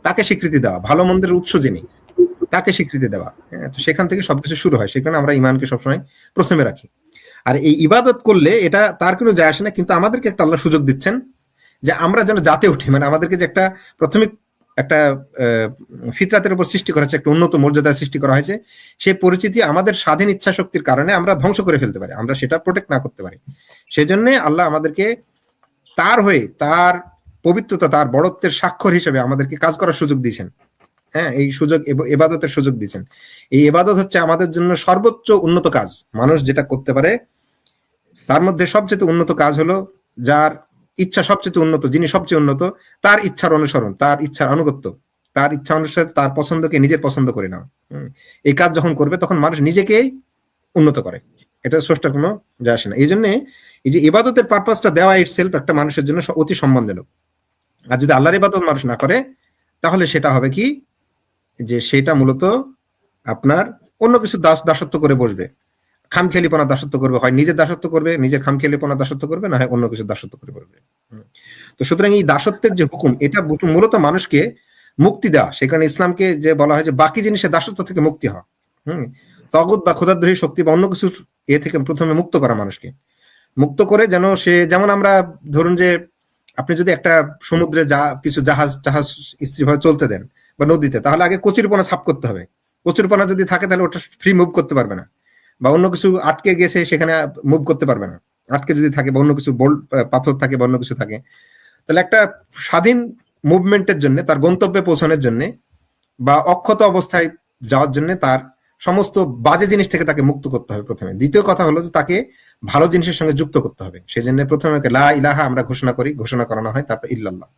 তাকে স্বীকৃতি দেওয়া, ভালো মন্দের উৎস যিনি তাকে স্বীকৃতি দেওয়া। তো সেখান থেকে সবকিছু শুরু হয়, সেখানে আমরা ইমানকে সবসময় প্রথমে রাখি। আর এই ইবাদত করলে এটা তার কোনো যায় আসে না, কিন্তু আমাদেরকে একটা আল্লাহ সুযোগ দিচ্ছেন যে আমরা যেন জাতে উঠি, মানে আমাদেরকে যে একটা প্রাথমিক একটা ফিতরাতের উপর সৃষ্টি করা হয়েছে, একটা উন্নত মর্যাদা সৃষ্টি করা হয়েছে, সেই পরিচিতি আমাদের স্বাধীন ইচ্ছা শক্তির কারণে আমরা ধ্বংস করে ফেলতে পারি, আমরা সেটা প্রোটেক্ট না করতে পারি। সেজন্য আল্লাহ আমাদেরকে তার হয়ে তার পবিত্রতা, তার বড়ত্বের স্বাক্ষর হিসেবে আমাদেরকে কাজ করার সুযোগ দিয়েছেন। হ্যাঁ, এই সুযোগ ইবাদতের সুযোগ দিয়েছেন। এই ইবাদত হচ্ছে আমাদের জন্য সর্বোচ্চ উন্নত কাজ, মানুষ যেটা করতে পারে তার মধ্যে সবচেয়ে উন্নত কাজ হলো যার ইচ্ছা সবচেয়ে উন্নত, যিনি সবচেয়ে উন্নত, তার ইচ্ছার অনুসরণ, তার ইচ্ছার আনুগত্য, তার ইচ্ছা অনুসারে তার পছন্দকে নিজের পছন্দ করে নাও। এই কাজ যখন করবে তখন মানুষ নিজেকেই উন্নত করে, এটা স্রষ্টার কোনো যায় আসে না। এই জন্য এই যে ইবাদতের পারপাসটা দেওয়া ইটসেলফ একটা মানুষের জন্য অতি সম্মানজনক। আর যদি আল্লাহর ইবাদত মানুষ না করে তাহলে সেটা হবে কি, যে সেটা মূলত আপনার অন্য কিছু দাসত্ব করে বসবে, খামখেয়ালিপনা দাসত্ব করবে, হয় নিজের দাসত্ব করবে, নিজের খামখেয়ালিপনা দাসত্ব করবে, না হয় অন্য কিছু দাসত্ব করে বসবে। তো সুতরাং এই দাসত্বের যে হুকুম, এটা মূলত মানুষকে মুক্তি দেওয়া। সেখানে ইসলামকে যে বলা হয় যে বাকি জিনিসের দাসত্ব থেকে মুক্তি হওয়া, তগুত বা খোদাদ্রোহী শক্তি বা অন্য কিছু এ থেকে প্রথমে মুক্ত করা, মানুষকে মুক্ত করে যেন সে, যেমন আমরা ধরুন যে আপনি যদি একটা সমুদ্রে কিছু জাহাজ স্থিরভাবে চলতে দেন বা নদীতে, তাহলে আগে কচুরিপনা সাফ করতে হবে। কচুরিপনা যদি থাকে তাহলে ওটা ফ্রি মুভ করতে পারবে না, বা অন্য কিছু আটকে গেছে সেখানে মুভ করতে পারবে না, আটকে যদি থাকে বা অন্য কিছু পাথর থাকে বা অন্য কিছু থাকে, তাহলে একটা স্বাধীন মুভমেন্টের জন্য, তার গন্তব্যে পৌঁছানোর জন্য বা অক্ষত অবস্থায় যাওয়ার জন্য তার সমস্ত বাজে জিনিস থেকে তাকে মুক্ত করতে হবে প্রথমে। দ্বিতীয় কথা হলো যে তাকে ভালো জিনিসের সঙ্গে যুক্ত করতে হবে। সেই জন্য প্রথমে লা ইলাহা আমরা ঘোষণা করানো হয়, তারপর ইল্লাল্লাহ,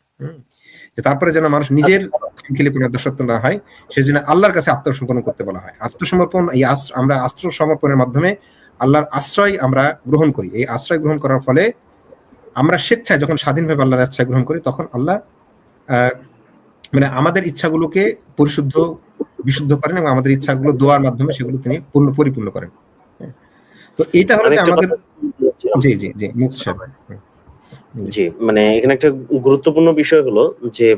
তারপরে যেন মানুষ নিজের খামখেয়ালিপনার দাসত্ব না হয়, সেজন্য আল্লাহর কাছে আত্মসমর্পণ করতে বলা হয়। আত্মসমর্পণ, আমরা আত্মসমর্পণের মাধ্যমে আল্লাহর আশ্রয় আমরা গ্রহণ করি। এই আশ্রয় গ্রহণ করার ফলে আমরা স্বেচ্ছায় যখন স্বাধীনভাবে আল্লাহর আশ্রয় গ্রহণ করি, তখন আল্লাহ মানে আমাদের ইচ্ছাগুলোকে বিশুদ্ধ করেন এবং আমাদের ইচ্ছাগুলো দোয়ার মাধ্যমে সেগুলো তিনি পরিপূর্ণ করেন। তো এটা হলো যে আমাদের জি মুক্তি সাহেব। জি, মানে এখানে একটা গুরুত্বপূর্ণ বিষয় হলো যে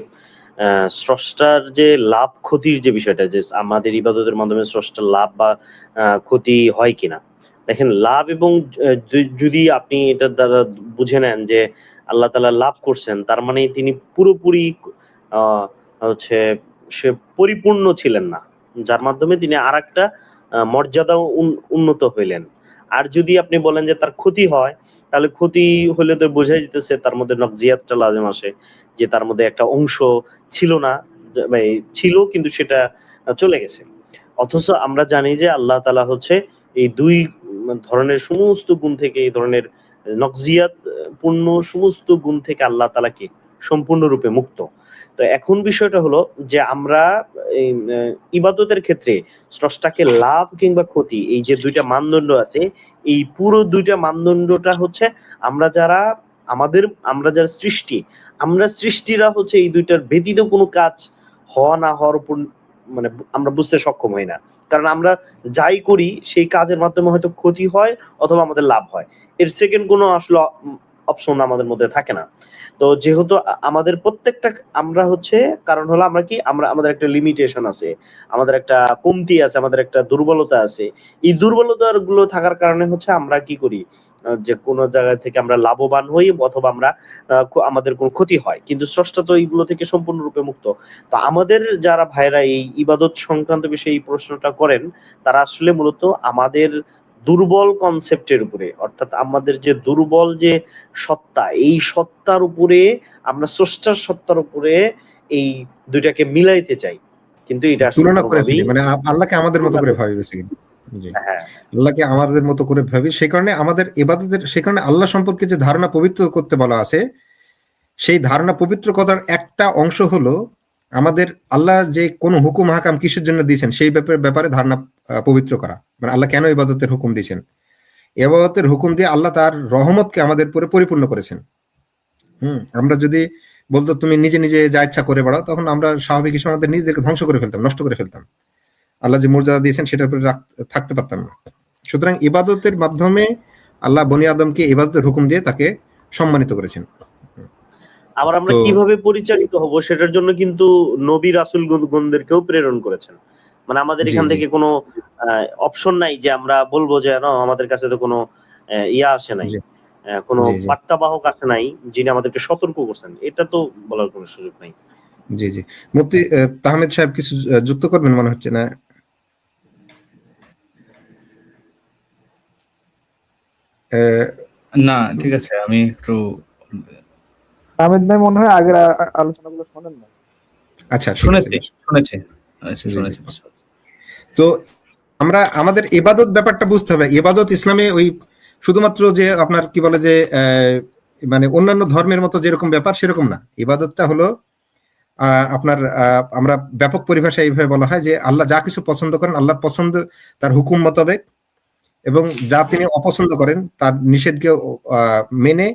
স্রষ্টার যে লাভ ক্ষতির যে বিষয়টা, যে আমাদের ইবাদতের মাধ্যমে স্রষ্টার লাভ বা ক্ষতি হয় কিনা। দেখেন, লাভ এবং যদি আপনি এটার দ্বারা বুঝে নেন যে আল্লাহ তাআলা লাভ করছেন, তার মানে তিনি পুরোপুরি হচ্ছে সে পরিপূর্ণ ছিলেন না, যার মাধ্যমে তিনি আরেকটা মর্যাদা উন্নত হইলেন। আর যদি আপনি বলেন যে তার ক্ষতি হয়, তাহলে ক্ষতি হলে তো বোঝাই যেতেছে তার মধ্যে নকজিয়াতটা লাজেম আসে, যে তার মধ্যে একটা অংশ ছিল না, ছিল কিন্তু সেটা চলে গেছে। অথচ আমরা জানি যে আল্লাহ তাআলা হচ্ছে এই দুই ধরনের সমস্ত গুণ থেকে, এই ধরনের নকজিয়াত পূর্ণ সমস্ত গুণ থেকে আল্লাহ তাআলা কি সম্পূর্ণরূপে মুক্ত। তো এখন বিষয়টা হলো যে আমরা ইবাদতের ক্ষেত্রে স্রষ্টাকে লাভ কিংবা ক্ষতি, এই যে দুইটা মানদণ্ড আছে, এই পুরো দুইটা মানদণ্ডটা হচ্ছে আমরা যারা আমরা সৃষ্টিরা হচ্ছে এই দুইটার ব্যতীত কোনো কাজ হওয়া না হওয়ার উপর মানে আমরা বুঝতে সক্ষম হই না। কারণ আমরা যাই করি সেই কাজের মাধ্যমে হয়তো ক্ষতি হয় অথবা আমাদের লাভ হয়, এর সেকেন্ড কোনো আসলে অপশন আমাদের মধ্যে থাকে না। তো যেহেতু আমাদের প্রত্যেকটা আমরা হচ্ছে কারণ হলো আমরা কি আমাদের একটা লিমিটেশন আছে, আমাদের একটা কমতি আছে, আমাদের একটা দুর্বলতা আছে। এই দুর্বলতা গুলো থাকার কারণে হচ্ছে আমরা কি করি, যে কোনো জায়গা থেকে আমরা লাভবান হই অথবা আমরা আমাদের কোনো ক্ষতি হয়, কিন্তু স্রষ্টা তো এইগুলো থেকে সম্পূর্ণরূপে মুক্ত। তো আমাদের যারা ভাইরা এই ইবাদত সংক্রান্ত বিষয়ে এই প্রশ্নটা করেন, তারা আসলে মূলত আমাদের দুর্বল কনসেপ্টের উপরে, অর্থাৎ আমাদের যে দুর্বল যে সত্তা, এই সত্তার উপরে আমরা স্রষ্টার সত্তার উপরে এই দুইটাকে মিলাইতে চাই, কিন্তু এটা আসলে তুলনা করে কোনোভাবেই ফেলি, মানে আল্লাহকে আমাদের মতো করে ভাবি বেসিক্যালি। জি, হ্যাঁ আল্লাহকে আমাদের মতো করে ভাবি, সেই কারণে আমাদের ইবাদতের, সেই কারণে আল্লাহ সম্পর্কে যে ধারণা পবিত্র করতে বলা আছে, সেই ধারণা পবিত্র করার একটা অংশ হলো আমাদের আল্লাহ যে কোন হুকুম হাকাম কিসের জন্য দিয়েছেন সেই ব্যাপারে ধারণা পবিত্র করা। মানে আল্লাহ কেন ইবাদতের হুকুম দিয়েছেন, ইবাদতের হুকুম দিয়ে আল্লাহ তার রহমতকে আমাদের উপরে পরিপূর্ণ করেছেন। আমরা যদি বলতো তুমি নিজে নিজে যা ইচ্ছা করে বেড়াও, তখন আমরা স্বাভাবিক হিসেবে আমাদের নিজেদেরকে ধ্বংস করে ফেলতাম, নষ্ট করে ফেলতাম, আল্লাহ যে মর্যাদা দিয়েছেন সেটার উপরে থাকতে পারতাম না। সুতরাং ইবাদতের মাধ্যমে আল্লাহ বনি আদমকে ইবাদতের হুকুম দিয়ে তাকে সম্মানিত করেছেন। আবার আমরা তো কিভাবে পরিচালিত হব সেটার জন্য কিন্তু নবী রাসূল গণদেরকেও প্রেরণ করেছেন। মানে আমাদের জি এখান জি থেকে কোনো অপশন নাই যে আমরা বলবো যে না, আমাদের কাছে তো কোনো ইয়া আসে নাই, জি কোনো জি জি বার্তাবাহক আসে নাই যিনি আমাদেরকে সতর্ক করছেন, এটা তো বলার কোনো সুযোগ নাই। জি জি মুফতি তাহমেদ সাহেব কিছু যুক্ত করবেন মনে হচ্ছে না? না, ঠিক আছে, আমি একটু আহমেদ ভাই মনে হয় আগের আলোচনাগুলো শোনেন না। আচ্ছা, ঠিক আছে। শুনেছি। জি, জি। তো আমরা আমাদের ইবাদত ব্যাপারটা বুঝতে হবে। ইবাদত ইসলামে ওই শুধুমাত্র যে আপনার কি বলে যে মানে অন্যান্য ধর্মের মতো যেরকম ব্যাপার সেরকম না। ইবাদতটা হলো আপনার আমরা ব্যাপক পরিভাষায় এইভাবে বলা হয় যে আল্লাহ যা কিছু পছন্দ করেন, আল্লাহর পছন্দ তার হুকুম মোতাবেক, এবং যা তিনি অপছন্দ করেন তার নিষেধকে মেনে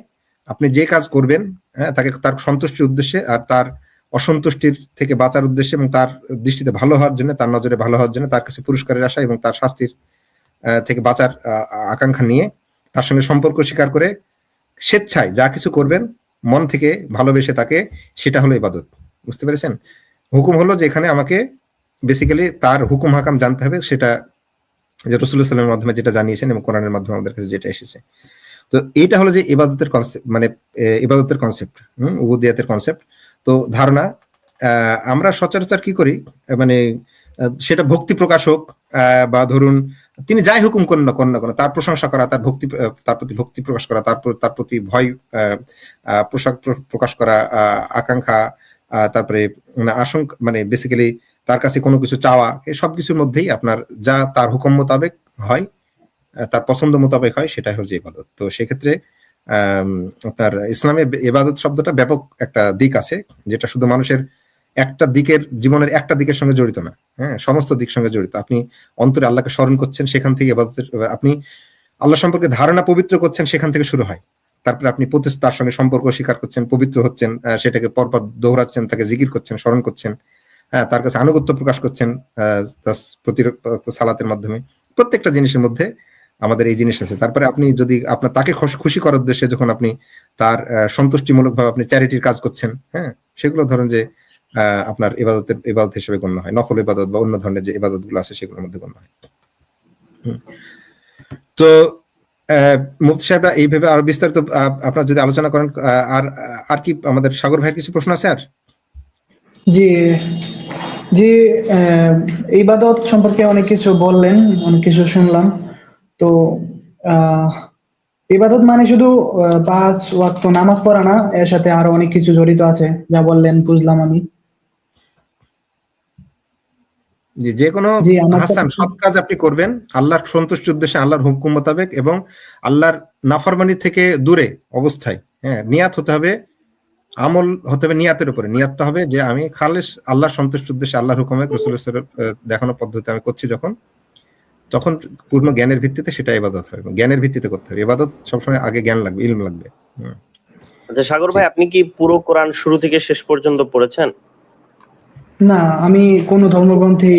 আপনি যে কাজ করবেন, হ্যাঁ, তাকে তার সন্তুষ্টির উদ্দেশ্যে আর তার অসন্তুষ্টির থেকে বাঁচার উদ্দেশ্যে এবং তার দৃষ্টিতে ভালো হওয়ার জন্য, তার নজরে ভালো হওয়ার জন্য, তার কাছে পুরস্কারের আশা এবং তার শাস্তির থেকে বাঁচার আকাঙ্ক্ষা নিয়ে তার সঙ্গে সম্পর্ক স্বীকার করে স্বেচ্ছায় যা কিছু করবেন মন থেকে ভালোবেসে তাকে, সেটা হলো ইবাদত। বুঝতে পেরেছেন? হুকুম হলো যে এখানে আমাকে বেসিক্যালি তার হুকুম হাকাম জানতে হবে, সেটা যে রাসূলুল্লাহ সাল্লাল্লাহু আলাইহি ওয়াসাল্লামের মাধ্যমে যেটা জানিয়েছেন এবং কোরআনের মাধ্যমে আমাদের কাছে যেটা এসেছে। তো এইটা হলো যে ইবাদতের কনসেপ্ট, মানে ইবাদতের কনসেপ্ট, উবুদিয়াতের কনসেপ্ট। তো ধারণা আমরা সচরাচর কি করি, মানে সেটা ভক্তি প্রকাশ হোক বা ধরুন তিনি যাই হুকুম করেন না কেন তার প্রশংসা করা, তার প্রতি ভক্তি প্রকাশ করা, তার প্রতি ভয় প্রকাশ করা, আকাঙ্ক্ষা, তারপরে আশঙ্কা, মানে বেসিক্যালি তার কাছে কোনো কিছু চাওয়া, এই সব কিছুর মধ্যেই আপনার যা তার হুকুম মোতাবেক হয়, তার পছন্দ মোতাবেক হয়, সেটাই হচ্ছে ইবাদত। তো সেক্ষেত্রে আপনার ইসলামে ইবাদত শব্দটা ব্যাপক একটা দিক আছে, যেটা শুধু মানুষের একটা দিকের, জীবনের একটা দিকের সঙ্গে জড়িত না, হ্যাঁ, সমস্ত দিক সঙ্গে জড়িত। আপনি অন্তরে আল্লাহকে স্মরণ করছেন, সেখান থেকে ইবাদতের, আপনি আল্লাহ সম্পর্কে ধারণা পবিত্র করছেন, সেখান থেকে শুরু হয়। তারপরে আপনি তার সঙ্গে সম্পর্ক স্বীকার করছেন, পবিত্র হচ্ছেন, সেটাকে পরপর দৌড়াচ্ছেন, তাকে জিকির করছেন, স্মরণ করছেন, হ্যাঁ, তার কাছে আনুগত্য প্রকাশ করছেন তার প্রতি সালাতের মাধ্যমে। প্রত্যেকটা জিনিসের মধ্যে আমাদের এই জিনিস আছে। তারপরে আপনি যদি আপনার তাকে খুশি করার উদ্দেশ্যে যখন আপনি তার সন্তুষ্টিমূলক ভাবে আপনি চ্যারিটির কাজ করছেন, হ্যাঁ, সেগুলো ধরেন যে আপনার ইবাদত হিসেবে গণ্য হয়। নফল ইবাদত বা অন্য ধরনের যে ইবাদত গুলো আছে সেগুলোর মধ্যে গণ্য হয়। তো মুফতি সাহেবরা এইভাবে আরো বিস্তারিত আপনারা যদি আলোচনা করেন, আর কি আমাদের সাগর ভাইয়ের কিছু প্রশ্ন আছে? আর জি জি, ইবাদত সম্পর্কে অনেক কিছু বললেন, অনেক কিছু শুনলাম। তো ইবাদত মানে শুধু 5 ওয়াক্ত নামাজ পড়া না, এর সাথে আরো অনেক কিছু জড়িত আছে, যা বললেন বুঝলাম আমি। যে কোনো জি, আমার হাসান সৎ কাজ আপনি করবেন আল্লাহর সন্তুষ্টির উদ্দেশ্যে, আল্লাহর হুকুম মোতাবেক এবং আল্লাহর নাফরমানি থেকে দূরে অবস্থায়, হ্যাঁ, নিয়াত হতে হবে, আমল হতে হবে নিয়াতের উপরে। নিয়াতটা হবে যে আমি খালেস আল্লাহর সন্তুষ্টির উদ্দেশ্যে, আল্লাহর হুকুমে, রাসূলের দেখানো পদ্ধতি আমি করছি, তখন পূর্ণ জ্ঞানের ভিত্তিতে সেটা ইবাদত হবে, জ্ঞানের ভিত্তিতে করতে হবে। ইবাদত সবসময় আগে জ্ঞান লাগবে, ইলম লাগবে। আচ্ছা সাগর ভাই, আপনি কি পুরো কোরআন শুরু থেকে শেষ পর্যন্ত পড়েছেন? না, আমি কোনো ধর্মগ্রন্থই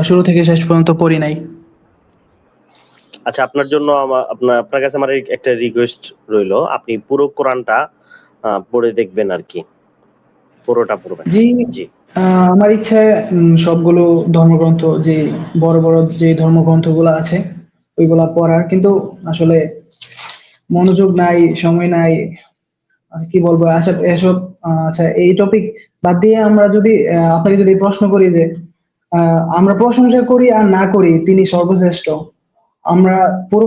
শুরু থেকে শেষ পর্যন্ত পড়ি নাই। আচ্ছা, আপনার জন্য আপনার কাছে আমার একটা রিকোয়েস্ট রইলো, আপনি পুরো কোরআনটা পড়ে দেখবেন আর কি, পুরোটা পড়বেন। জি, জি। আমার ইচ্ছে সবগুলো ধর্মগ্রন্থ, যে বড় বড় যে ধর্মগ্রন্থগুলো আছে ওইগুলা পড়ার, কিন্তু আসলে মনোযোগ নাই, সময় নাই। আচ্ছা, কি বলবো, আচ্ছা এসব আচ্ছা এই টপিক বাদ দিয়ে আমরা যদি আপনাকে যদি প্রশ্ন করি যে আমরা প্রশংসা করি আর না করি, তিনি সর্বশ্রেষ্ঠ। আমরা পুরো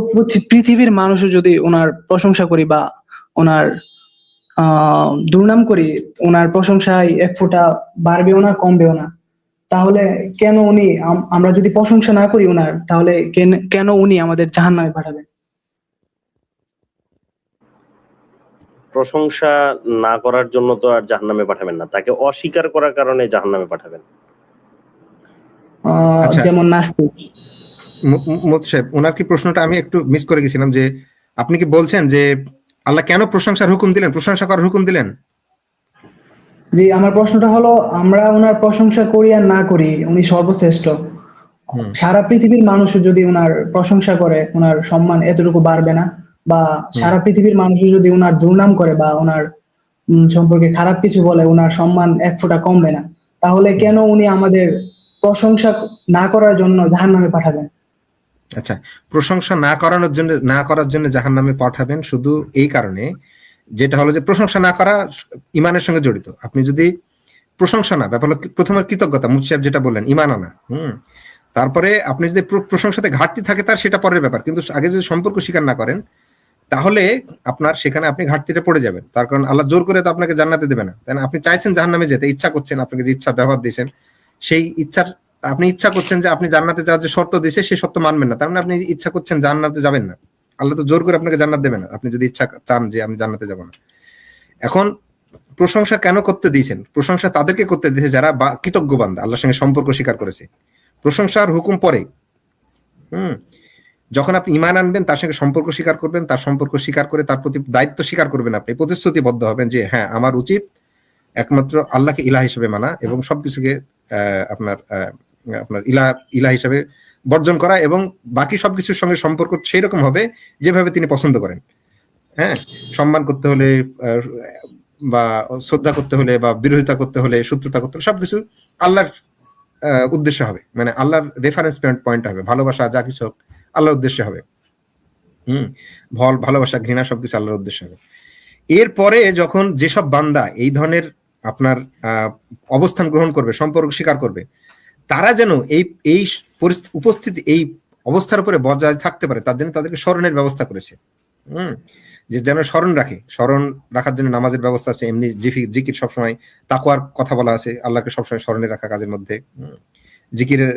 পৃথিবীর মানুষও যদি ওনার প্রশংসা করি বা ওনার দুর্নাম করি, ওনার প্রশংসায় এক ফোঁটা বাড়বেও না, কমবেও না। তাহলে কেন উনি আমরা যদি প্রশংসা না করি ওনার, তাহলে কেন উনি আমাদের জাহান্নামে পাঠাবেন? প্রশংসা না করার জন্য তো আর জাহান্নামে পাঠাবেন না, তাকে অস্বীকার করার কারণে জাহান্নামে পাঠাবেন। আচ্ছা, যেমন নাস্তিক। মুফতি সাহেব, ওনার কি প্রশ্নটা আমি একটু মিস করে গেছিলাম, যে আপনি কি বলছেন যে আল্লাহ কেন প্রশংসার হুকুম দিলেন, প্রশংসা করার হুকুম দিলেন? জি, আমার প্রশ্নটা হলো, আমরা ওনার প্রশংসা করি আর না করি, উনি সর্বশ্রেষ্ঠ। সারা পৃথিবীর মানুষ যদি ওনার প্রশংসা করে, ওনার সম্মান এতটুকু বাড়বে না? বা সারা পৃথিবীর মানুষ যদি ওনার দুর্নাম করে বা ওনার সম্পর্কে খারাপ কিছু বলে, ওনার সম্মান এক ফোঁটা কমবে না? তাহলে কেন উনি আমাদের প্রশংসা না করার জন্য জাহান্নামে পাঠাবেন? আচ্ছা, প্রশংসা না করার জন্য জাহান্নামে পাঠাবেন শুধু এই কারণে, যেটা হলো যে প্রশংসা না করা ইমানের সঙ্গে জড়িত। আপনি যদি প্রশংসা না, ব্যাপার হলো প্রথমে কৃতজ্ঞতা, মুফতি সাহেব যেটা বললেন, ইমান আনা। তারপরে আপনি যদি প্রশংসাতে ঘাটতি থাকে তার সেটা পরের ব্যাপার, কিন্তু আগে যদি সম্পর্ক স্বীকার না করেন, তাহলে আপনার সেখানে আপনি ঘাটতিতে পড়ে যাবেন। তার কারণ আল্লাহ জোর করে তো আপনাকে জান্নাতে দেবে না, তাই না? আপনি চাইছেন জাহান্নামে যেতে, ইচ্ছা করছেন, আপনাকে যে ইচ্ছা ব্যবহার দিয়েছেন, সেই ইচ্ছার আপনি ইচ্ছা করছেন যে আপনি জান্নাতে যাওয়ার যে শর্ত দিয়েছে সেই শর্ত মানবেন না, তার মানে আপনি ইচ্ছা করছেন জান্নাতে যাবেন না। আল্লাহ তো জোর করে আপনাকে জান্নাত দেবে না আপনি যদি ইচ্ছা চান যে আমি জান্নাতে যাব না। এখন প্রশংসা কেন করতে দিয়েছেন? প্রশংসা তাদেরকে করতে দিয়েছে যারা কৃতজ্ঞ বান্দা, আল্লাহর সঙ্গে সম্পর্ক স্বীকার করেছে। প্রশংসার হুকুম পরে। যখন আপনি ঈমান আনবেন, তার সঙ্গে সম্পর্ক স্বীকার করবেন, তার সম্পর্ক স্বীকার করে তার প্রতি দায়িত্ব স্বীকার করবেন, আপনি প্রতিশ্রুতিবদ্ধ হবেন যে হ্যাঁ, আমার উচিত একমাত্র আল্লাহকে ইলাহ হিসেবে মানা এবং সবকিছুকে আপনার ইলাহ হিসেবে বর্জন করা, এবং বাকি সবকিছুর সঙ্গে সম্পর্ক সেই রকম হবে যেভাবে তিনি পছন্দ করেন। হ্যাঁ, সম্মান করতে হলে বা শ্রদ্ধা করতে হলে বা বিরোধিতা করতে হলে, শত্রুতা করতে হলে, সবকিছু আল্লাহর উদ্দেশ্য হবে, মানে আল্লাহর রেফারেন্স পয়েন্ট হবে। ভালোবাসা যা কিছু হোক আল্লাহর উদ্দেশ্যে হবে। ভালোবাসা, ঘৃণা সবকিছু আল্লাহর উদ্দেশ্যে হবে। এরপরে যখন যেসব বান্দা এই ধরনের আপনার অবস্থান গ্রহণ করবে, সম্পর্ক স্বীকার করবে, তারা যেন এই উপস্থিতি, এই অবস্থার উপরে বজায় থাকতে পারে, তার জন্য তাদেরকে স্মরণের ব্যবস্থা করেছে। যে যেন স্মরণ রাখার জন্য নামাজের ব্যবস্থা আছে, এমনি জিকির সবসময়, তাকওয়ার কথা বলা আছে, আল্লাহকে সবসময় স্মরণে রাখা কাজের মধ্যে, জিকিরের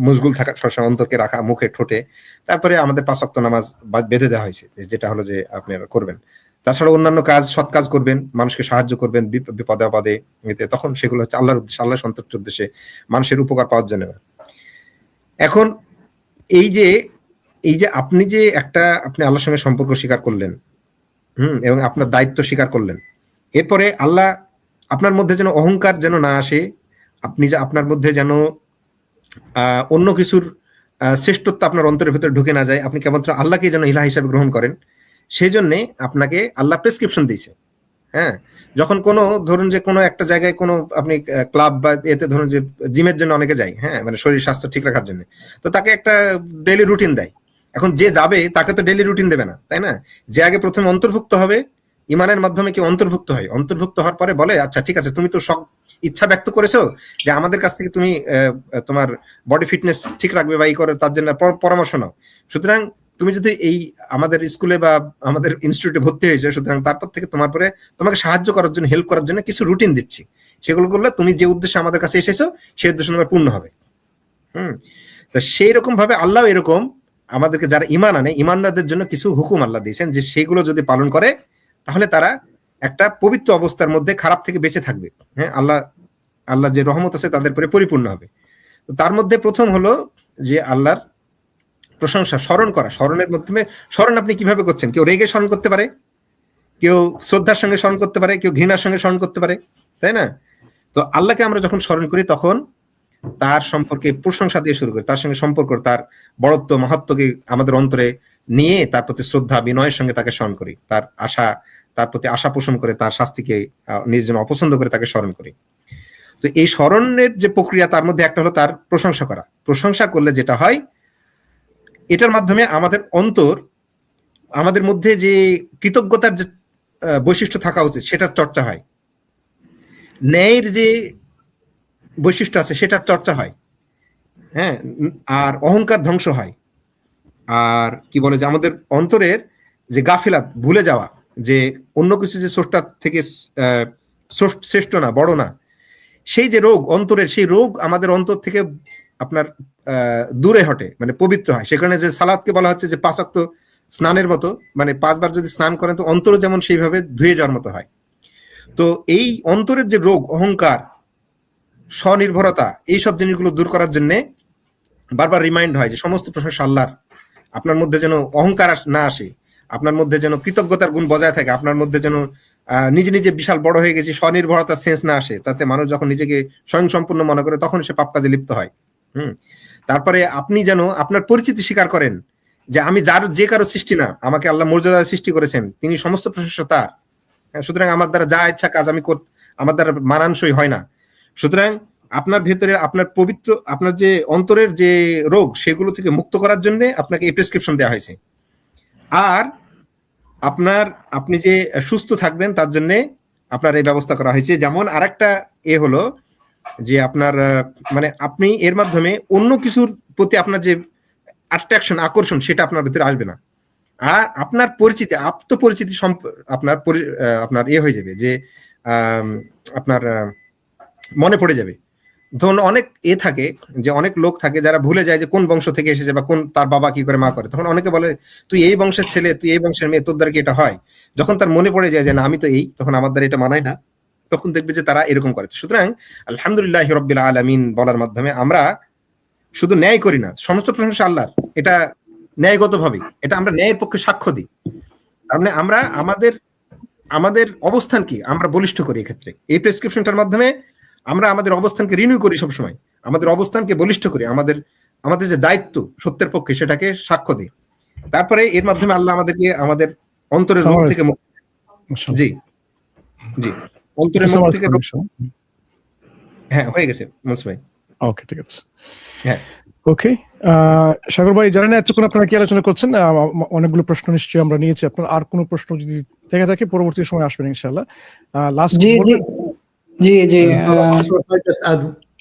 মশগুল থাকা, সবসময় অন্তরকে রাখা, মুখে ঠোঁটে। তারপরে আমাদের 5 ওয়াক্ত নামাজ বেঁধে দেওয়া হয়েছে, যেটা হলো যে আপনারা করবেন। তাছাড়া অন্যান্য কাজ, সৎ কাজ করবেন, মানুষকে সাহায্য করবেন বিপদে আপদে, এতে তখন সেগুলো হচ্ছে আল্লাহর উদ্দেশ্যে, আল্লাহর সন্তুষ্টির উদ্দেশ্যে, মানুষের উপকার পাওয়ার জন্য। এখন এই যে আপনি আল্লাহর সঙ্গে সম্পর্ক স্বীকার করলেন, এবং আপনার দায়িত্ব স্বীকার করলেন, এরপরে আল্লাহ আপনার মধ্যে যেন অহংকার যেন না আসে, আপনার মধ্যে যেন অন্য কিছুর শ্রেষ্ঠত্ব আপনার অন্তরের ভেতরে ঢুকে না যায়, আপনি কেবলমাত্র আল্লাহকে যেন ইলাহ হিসাবে গ্রহণ করেন, সেই জন্যে আপনাকে আল্লাহ প্রেসক্রিপশন দিয়েছে। হ্যাঁ, যখন ধরুন যে কোনো একটা জায়গায় কোনো আপনি ক্লাব বা এতে ধরুন যে জিমের জন্য অনেকে যায়, হ্যাঁ, মানে শরীর স্বাস্থ্য ঠিক রাখার জন্য, তো তাকে একটা ডেইলি রুটিন দেয়। এখন যে যাবে তাকে তো ডেইলি রুটিন দেবে না, তাই না? যে আগে প্রথমে অন্তর্ভুক্ত হবে, ইমানের মাধ্যমে কি অন্তর্ভুক্ত হয়, অন্তর্ভুক্ত হওয়ার পরে বলে আচ্ছা ঠিক আছে, তুমি তো সব ইচ্ছা ব্যক্ত করেছো যে আমাদের কাছ থেকে তুমি তোমার বডি ফিটনেস ঠিক রাখবে বা এই করে, তার জন্য পরামর্শ নাও। সুতরাং তুমি যদি এই আমাদের স্কুলে বা আমাদের ইনস্টিটিউটে ভর্তি হয়েছে, সুতরাং তারপর থেকে তোমাকে সাহায্য করার জন্য, হেল্প করার জন্য কিছু রুটিন দিচ্ছি, সেগুলো করলে তুমি যে উদ্দেশ্যে আমাদের কাছে এসেছো সেই উদ্দেশ্য তোমার পূর্ণ হবে। তা সেই রকম ভাবে আল্লাহ এরকম আমাদেরকে যারা ঈমান আনে, ঈমানদারদের জন্য কিছু হুকুম আল্লাহ দিয়েছেন, যে সেগুলো যদি পালন করে তাহলে তারা একটা পবিত্র অবস্থার মধ্যে খারাপ থেকে বেঁচে থাকবে। হ্যাঁ, আল্লাহ যে রহমত আছে তাদের উপরে পরিপূর্ণ হবে। তো তার মধ্যে প্রথম হলো যে আল্লাহর প্রশংসা, স্মরণ করা। স্মরণের মাধ্যমে, স্মরণ আপনি কিভাবে করছেন? কেউ রেগে স্মরণ করতে পারে, কেউ শ্রদ্ধার সঙ্গে স্মরণ করতে পারে, কেউ ঘৃণার সঙ্গে স্মরণ করতে পারে, তাই না? তো আল্লাহকে আমরা যখন স্মরণ করি তখন তার সম্পর্কে প্রশংসা দিয়ে শুরু করে, তার সঙ্গে সম্পর্ক, তার বড়ত্ব মাহাত্ম্যকে আমাদের অন্তরে নিয়ে তার প্রতি শ্রদ্ধা বিনয়ের সঙ্গে তাকে স্মরণ করি, তার প্রতি আশা পোষণ করে, তার শাস্তিকে নিজের জন্য অপছন্দ করে তাকে স্মরণ করি। তো এই স্মরণের যে প্রক্রিয়া, তার মধ্যে একটা হলো তার প্রশংসা করা। প্রশংসা করলে যেটা হয়, এটার মাধ্যমে আমাদের অন্তর, আমাদের মধ্যে যে কৃতজ্ঞতার যে বৈশিষ্ট্য থাকা উচিত সেটার চর্চা হয়, ন্যায়ের যে বৈশিষ্ট্য আছে সেটার চর্চা হয়, হ্যাঁ, আর অহংকার ধ্বংস হয়। আর কি বলে যে আমাদের অন্তরের যে গাফিলাত, ভুলে যাওয়া যে অন্য কিছু যে স্রষ্টার থেকে শ্রেষ্ঠ না, বড় না, সেই যে রোগ অন্তরের, সেই রোগ আমাদের অন্তর থেকে আপনার দূরে হটে, মানে পবিত্র হয়। সেখানে যে সালাতকে বলা হচ্ছে যে 5 ওয়াক্ত স্নানের মতো, মানে 5 বার যদি স্নান করেন তো অন্তরও যেমন সেইভাবে ধুয়ে যাওয়ার মতো হয়। তো এই অন্তরের যে রোগ, অহংকার, স্বনির্ভরতা, এইসব জিনিসগুলো দূর করার জন্য বারবার রিমাইন্ড হয় যে সমস্ত প্রশংসা আল্লাহর। আপনার মধ্যে যেন অহংকার না আসে, আপনার মধ্যে যেন কৃতজ্ঞতার গুণ বজায় থাকে, আপনার মধ্যে যেন নিজে নিজে বিশাল বড় হয়ে গেছে স্বনির্ভরতার সেন্স না আসে। তাতে মানুষ যখন নিজেকে স্বয়ংসম্পূর্ণ মনে করে তখন সে পাপ কাজে লিপ্ত হয়। তারপরে আপনি যেন আপনার পরিচিতি স্বীকার করেন যে আমি যে কারো সৃষ্টি না, আমাকে আল্লাহ মর্যাদায় সৃষ্টি করেছেন, তিনি সমস্ত প্রশংসা তার। সুতরাং আমার দ্বারা যা ইচ্ছা কাজ আমি আমার দ্বারা মানানসই হয় না। সুতরাং আপনার ভেতরে আপনার পবিত্র, আপনার যে অন্তরের যে রোগ, সেগুলো থেকে মুক্ত করার জন্য আপনাকে এই প্রেসক্রিপশন দেওয়া হয়েছে। আর আপনি যে সুস্থ থাকবেন তার জন্য আপনার এই ব্যবস্থা করা হয়েছে। যেমন আরেকটা হলো যে আপনার মানে আপনি এর মাধ্যমে অন্য কিছুর প্রতি আপনার যে অ্যাট্রাকশন, আকর্ষণ, সেটা আপনার ভিতরে আসবে না। আর আপনার পরিচিতি, আত্মপরিচিতি আপনার হয়ে যাবে যে আপনার মনে পড়ে যাবে। ধরুন অনেক থাকে যে অনেক লোক থাকে যারা ভুলে যায় যে কোন বংশ থেকে এসেছে বা কোন তার বাবা কি করে মা করে। তখন অনেকে বলে তুই এই বংশের ছেলে, তুই এই বংশের মেয়ে, তোর দ্বারা কি এটা হয়? যখন তার মনে পড়ে যায় যে না আমি তো এই, তখন আমার দ্বারা এটা মানায় না, তখন দেখবে যে তারা এরকম করে। সুতরাং আলহামদুলিল্লাহ রাব্বিল আলামিন বলার মাধ্যমে আমরা শুধু ন্যায় করি না, সমস্ত প্রশংসা আল্লাহর, এটা ন্যায়গত ভাবে, এটা আমরা ন্যায়ের পক্ষে সাক্ষ্য দিই। তার মানে আমরা আমাদের অবস্থান কি আমরা বলিষ্ঠ করি। এক্ষেত্রে এই প্রেসক্রিপশনটার মাধ্যমে আমরা আমাদের অবস্থানকে রিনিউ করি, সবসময় আমাদের অবস্থানকে বলিষ্ঠ করি, আমাদের যে দায়িত্ব সত্যের পক্ষে সেটাকে সাক্ষ্য দিই। তারপরে এর মাধ্যমে আল্লাহ আমাদেরকে আমাদের অন্তরের রোগ থেকে জি অন্তরের রোগ থেকে, হ্যাঁ হয়ে গেছে মুন্সি ভাই। ওকে, ঠিক আছে। হ্যাঁ, ওকে সাগর ভাই, জানেন এতক্ষণ আপনারা কি আলোচনা করছেন? অনেকগুলো প্রশ্ন নিশ্চয়ই আমরা নিয়েছি। আপনার আর কোনো প্রশ্ন যদি থেকে থাকে পরবর্তী সময় আসবেন ইনশাআল্লাহ। Last G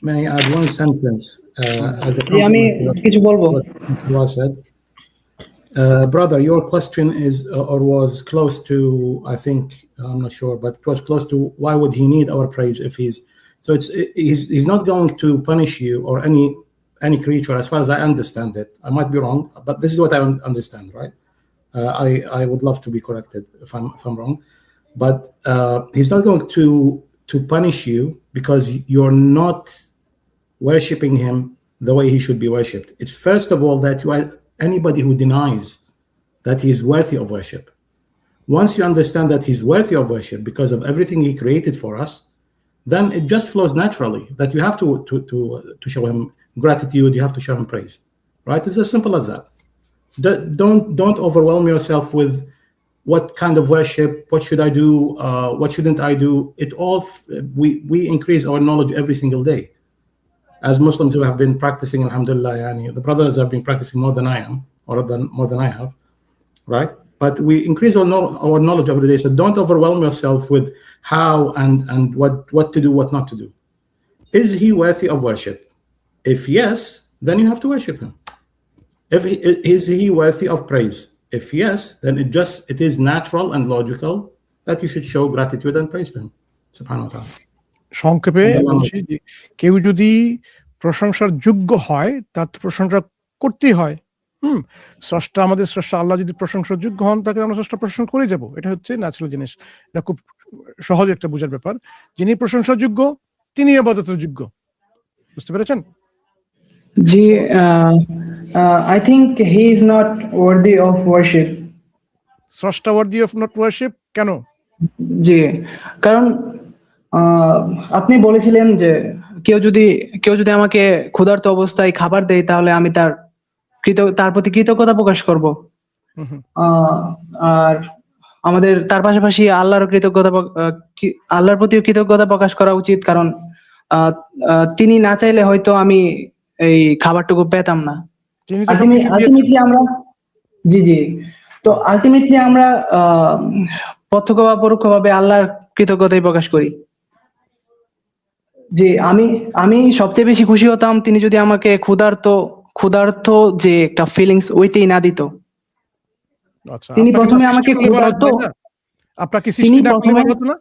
May I add one sentence as a আমি কিছু বলবো? Brother, your question is or was close to, I think, I'm not sure, but it was close to why would he need our praise if he's not going to punish you or any creature, as far as I understand it. I might be wrong, but this is what I understand, right? I would love to be corrected if I'm wrong, but he's not going to punish you because you're not worshipping him the way he should be worshipped. It's first of all that you are anybody who denies that he is worthy of worship. Once you understand that he's worthy of worship because of everything he created for us, then it just flows naturally that you have to show him gratitude, you have to show him praise, right? It's as simple as that. Don't overwhelm yourself with what kind of worship, what should I do, what shouldn't I do. It all we increase our knowledge every single day. As Muslims who have been practicing, alhamdulillah, the brothers have been practicing more than I am, or more than I have, right? But we increase our knowledge every day. So don't overwhelm yourself with how and what to do, what not to do. Is he worthy of worship? If yes, then you have to worship him. Is he worthy of praise? If yes, then it is natural and logical that you should show gratitude and praise to him. Subhanahu wa ta'ala. সংক্ষেপে বলছি যে কেউ যদি প্রশংসার যোগ্য হয় তার প্রশংসা করতেই হয়। স্রষ্টা, আমাদের স্রষ্টা আল্লাহ যদি প্রশংসার যোগ্য হন, তাকে আমরা স্রষ্টা প্রশংসা করে যাব। এটা হচ্ছে ন্যাচারাল জিনিস। এটা খুব সহজ একটা বোঝার ব্যাপার। যিনি প্রশংসার যোগ্য তিনি ইবাদতের যোগ্য। বুঝতে পেরেছেন? জি, I think he is not worthy of worship. স্রষ্টা worthy of not worship কেন? জি, কারণ আপনি বলেছিলেন যে কেউ যদি আমাকে ক্ষুধার্ত অবস্থায় খাবার দেয়, তাহলে আমি তার প্রতি কৃতজ্ঞতা প্রকাশ করব। হুম, হুম। আর আমাদের তার পাশাপাশি আল্লাহর প্রতিও কৃতজ্ঞতা প্রকাশ করা উচিত, কারণ আহ, তিনি না চাইলে হয়তো আমি এই খাবারটুকু পেতাম না। তিনি তো সবকিছু দিয়েছেন। আলটিমেটলি আমরা জি তো আলটিমেটলি আমরা প্রত্যক্ষ বা পরোক্ষভাবে আল্লাহর কৃতজ্ঞতাই প্রকাশ করি। যে আমি সবচেয়ে বেশি খুশি হতাম তিনি যদি আমাকে ক্ষুধার্ত যে একটা ফিলিংস ওইটাই না দিত। আচ্ছা, তিনি আপনাকে না প্রথমে সৃষ্টি আমাকে করলে ভালো হতো, ক্ষুধার্ত, তাই না? আপনাকে তিনি সৃষ্টি না করলে প্রথমে, ভালো হতো না?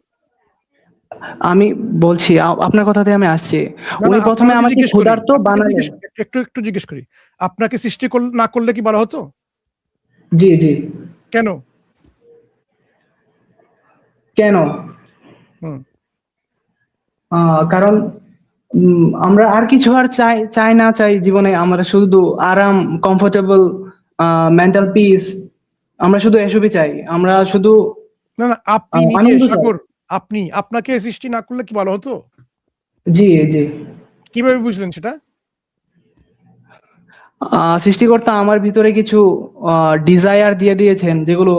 আমি বলছি আপনার কথাতে আমি আসছি, না, উনি না, প্রথমে আপনাকে আমাকে জিজ্ঞেস করি, ক্ষুধার্ত আপনাকে বানালেন। একটু জিজ্ঞেস করি, আপনাকে সৃষ্টি না করলে কি ভালো হতো? জি কেন? কেন? হুম। কারণ আমরা আর কিছু আর চাই জীবনে, আমরা শুধু আরাম, কমফোর্টেবল, মেন্টাল পিস, আমরা শুধু এসবই চাই। আমরা শুধু না, আপনি নিজে আনন্দ চাই। সাগর, আপনাকে সৃষ্টি না করলে কি ভালো হতো? জি কিভাবে বুঝলেন সেটা? সৃষ্টিকর্তা আমার ভিতরে কিছু ডিজায়ার দিয়ে দিয়েছেন, যেগুলো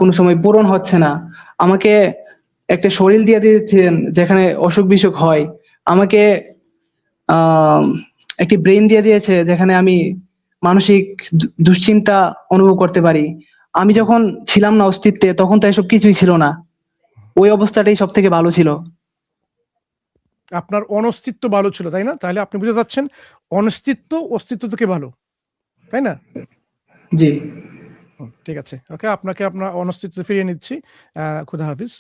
কোনো সময় পূরণ হচ্ছে না। আমাকে একটা শরীর দিয়ে দিয়েছেন যেখানে অসুখ বিসুখ হয়। আমাকে আহ একটি ব্রেন দিয়ে দিয়েছে যেখানে আমি মানসিক দুশ্চিন্তা অনুভব করতে পারি। আমি যখন ছিলাম না অস্তিত্বে, তখন তো এসব কিছুই ছিল না। ওই অবস্থাটাই সব থেকে ভালো ছিল। আপনার অনস্তিত্ব ভালো ছিল, তাই না? তাহলে আপনি বুঝতে যাচ্ছেন অস্তিত্ব থেকে ভালো, তাই না? জি। ঠিক আছে, ওকে, আপনাকে আপনার অনস্তিত্ব ফিরিয়ে নিচ্ছি। খুদা হাফিজ।